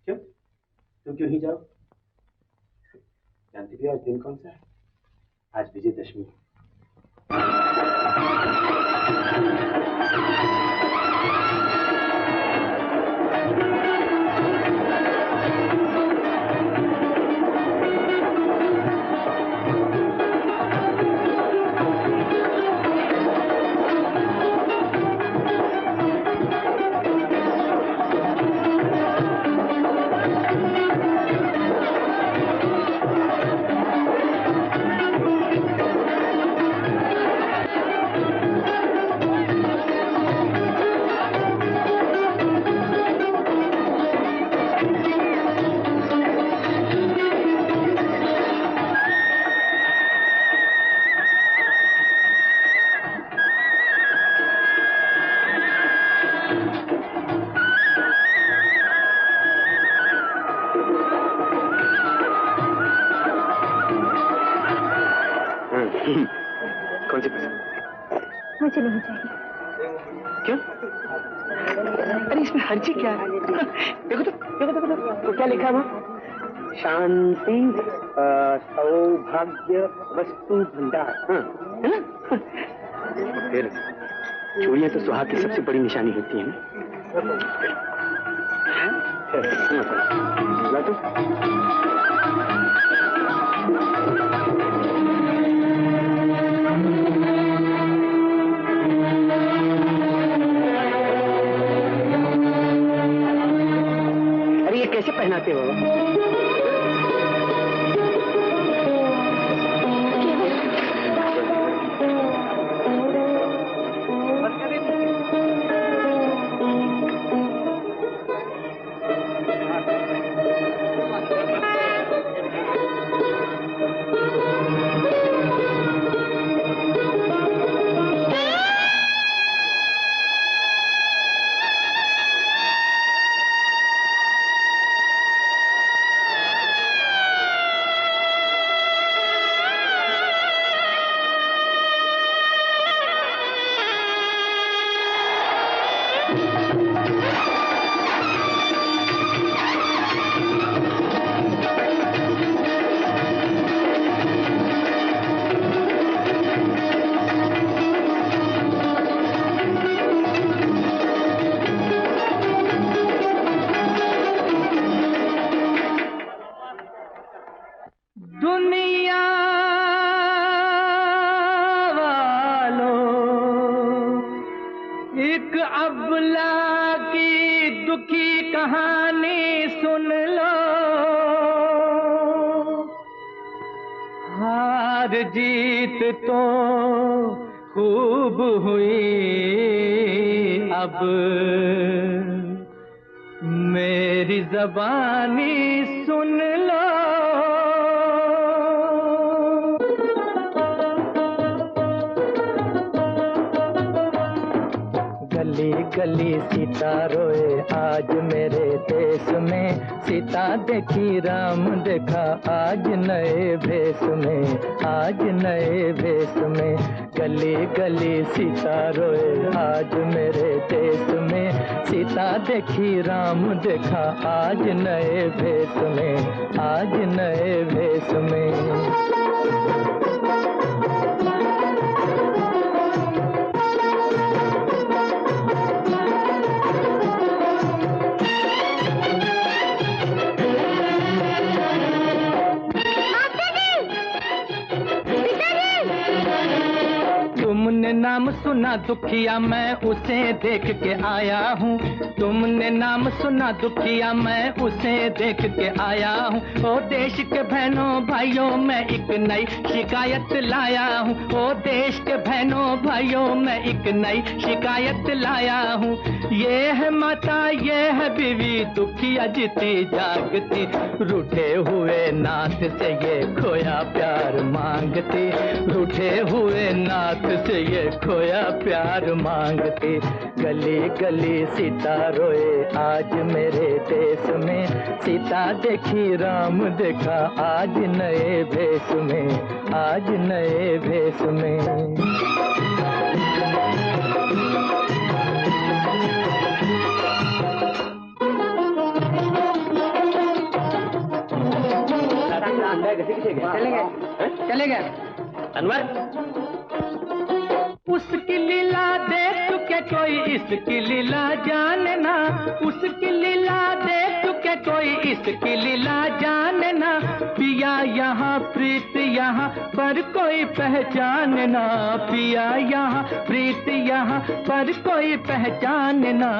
क्यों? तुम क्यों नहीं जाओ? जानती भी आज दिन कौन सा है? आज विजयदशमी। कौन सी पसंद? मुझे नहीं चाहिए। क्यों? अरे इसमें हर्जी क्या है? देखो तो क्या लिखा है? शांति, सौभाग्य, वस्तु भंडार। हाँ, है ना? फिर चूड़ियां तो सुहाग की सबसे बड़ी निशानी होती है ना? ला तो। अरे ये कैसे पहनाते हो? जीत तो खूब हुई, अब मेरी ज़बानी सुन लो। गली गली सीता रोए आज मेरे देश में, सीता देखी राम देखा आज नए भेष में, आज नए भेष में। गली गली सीता रोए आज मेरे देश में, सीता देखी राम देखा आज नए भेष में, आज नए भेष में। नाम सुना दुखिया मैं उसे देख के आया हूँ, तुमने नाम सुना दुखिया मैं उसे देख के आया हूँ। ओ देश के बहनों भाइयों मैं एक नई शिकायत लाया हूँ, ओ देश के बहनों भाइयों मैं एक नई शिकायत लाया हूँ। ये है माता ये है बीवी दुखिया जीती जागती, रूठे हुए नाथ से ये खोया प्यार मांगती, रूठे हुए नाथ से ये खोया प्यार मांगती। गली गली सीता रोए आज मेरे देश में, सीता देखी राम देखा आज नए भेष में, आज नए भेष में। चले गए अनवर, उसकी लीला देख चुके कोई इसकी लीला जानना, उसकी लीला देख चुके कोई इसकी लीला जानना। पिया यहाँ प्रीत यहाँ पर कोई पहचानना, पिया यहाँ प्रीत यहाँ पर कोई पहचानना।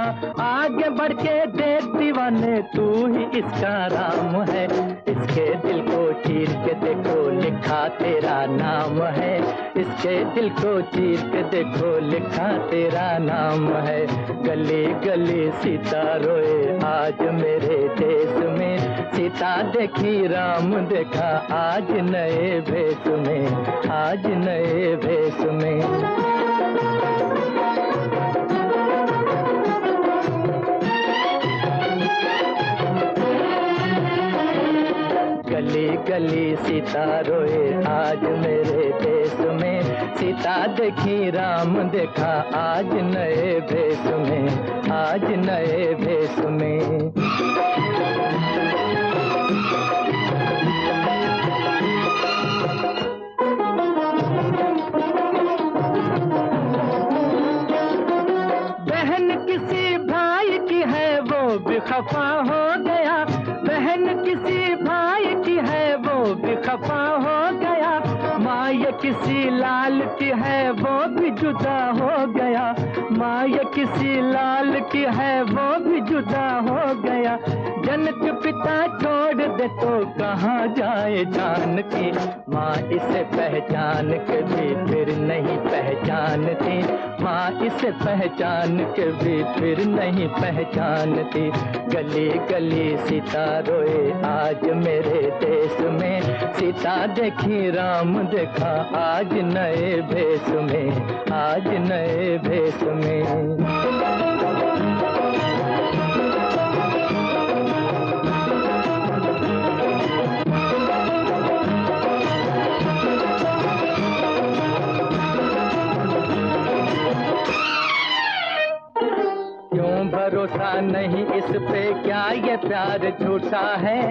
आगे बढ़ के देख दीवाने तू ही इसका राम है, इसके दिल को चीर के देखो लिखा तेरा नाम है, इसके दिल को चीर के देखो लिखा तेरा नाम है। गली गली सीता रोए आज मेरे देश में, सीता देखी राम देखा आज नए भेष में, आज नए भेष में। गली सीता रोए आज मेरे देश में, सीता देखी राम देखा आज नए भेष में, आज नए भेष में। बहन किसी भाई की है वो भी खफा हो गया, बहन किसी भाई की है वो भी खफा हो गया, माँ ये किसी लाल की है वो भी जुदा हो गया, माँ ये किसी लाल की है वो भी जुदा हो गया। जनक पिता छोड़ दे तो कहाँ जाए जानकी, माँ इसे पहचान के भी फिर नहीं पहचानती, माँ इसे पहचान के भी फिर नहीं पहचानती। गली गली सीता रोए आज मेरे देश में, सीता देखी राम देखा आज नए भेष में, आज नए भेष में। भरोसा नहीं इस पे क्या ये प्यार झूठा है,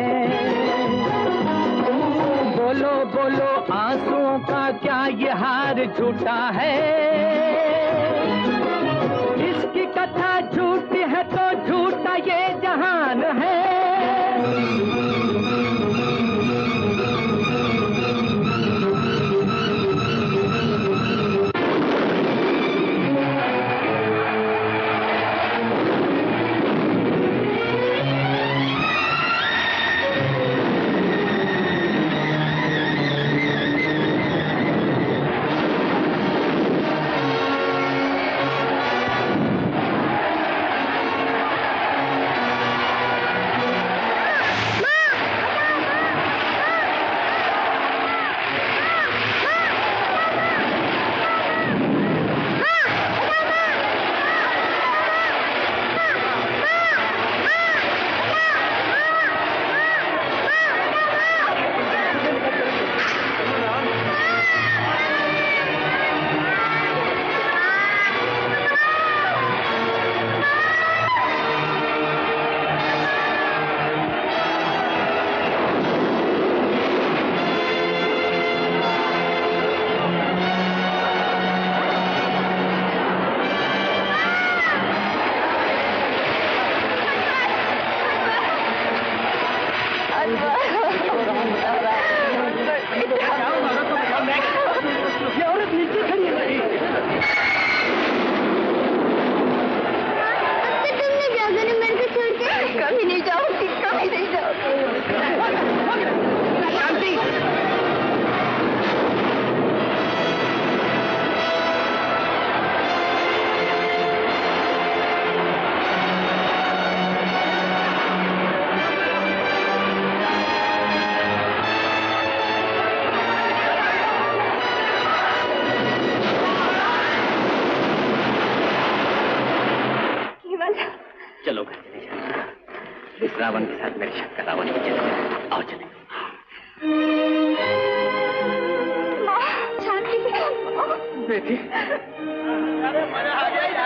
बोलो बोलो आंसुओं का क्या ये हार झूठा है, इसकी कथा झूठी है तो झूठा ये जहान है। चलो घर चले जाए, इस रावण के साथ मेरे शक का रावण ही चले जाए। आओ चले। माँ, शांति से। बेटी, अरे मरे आ गई।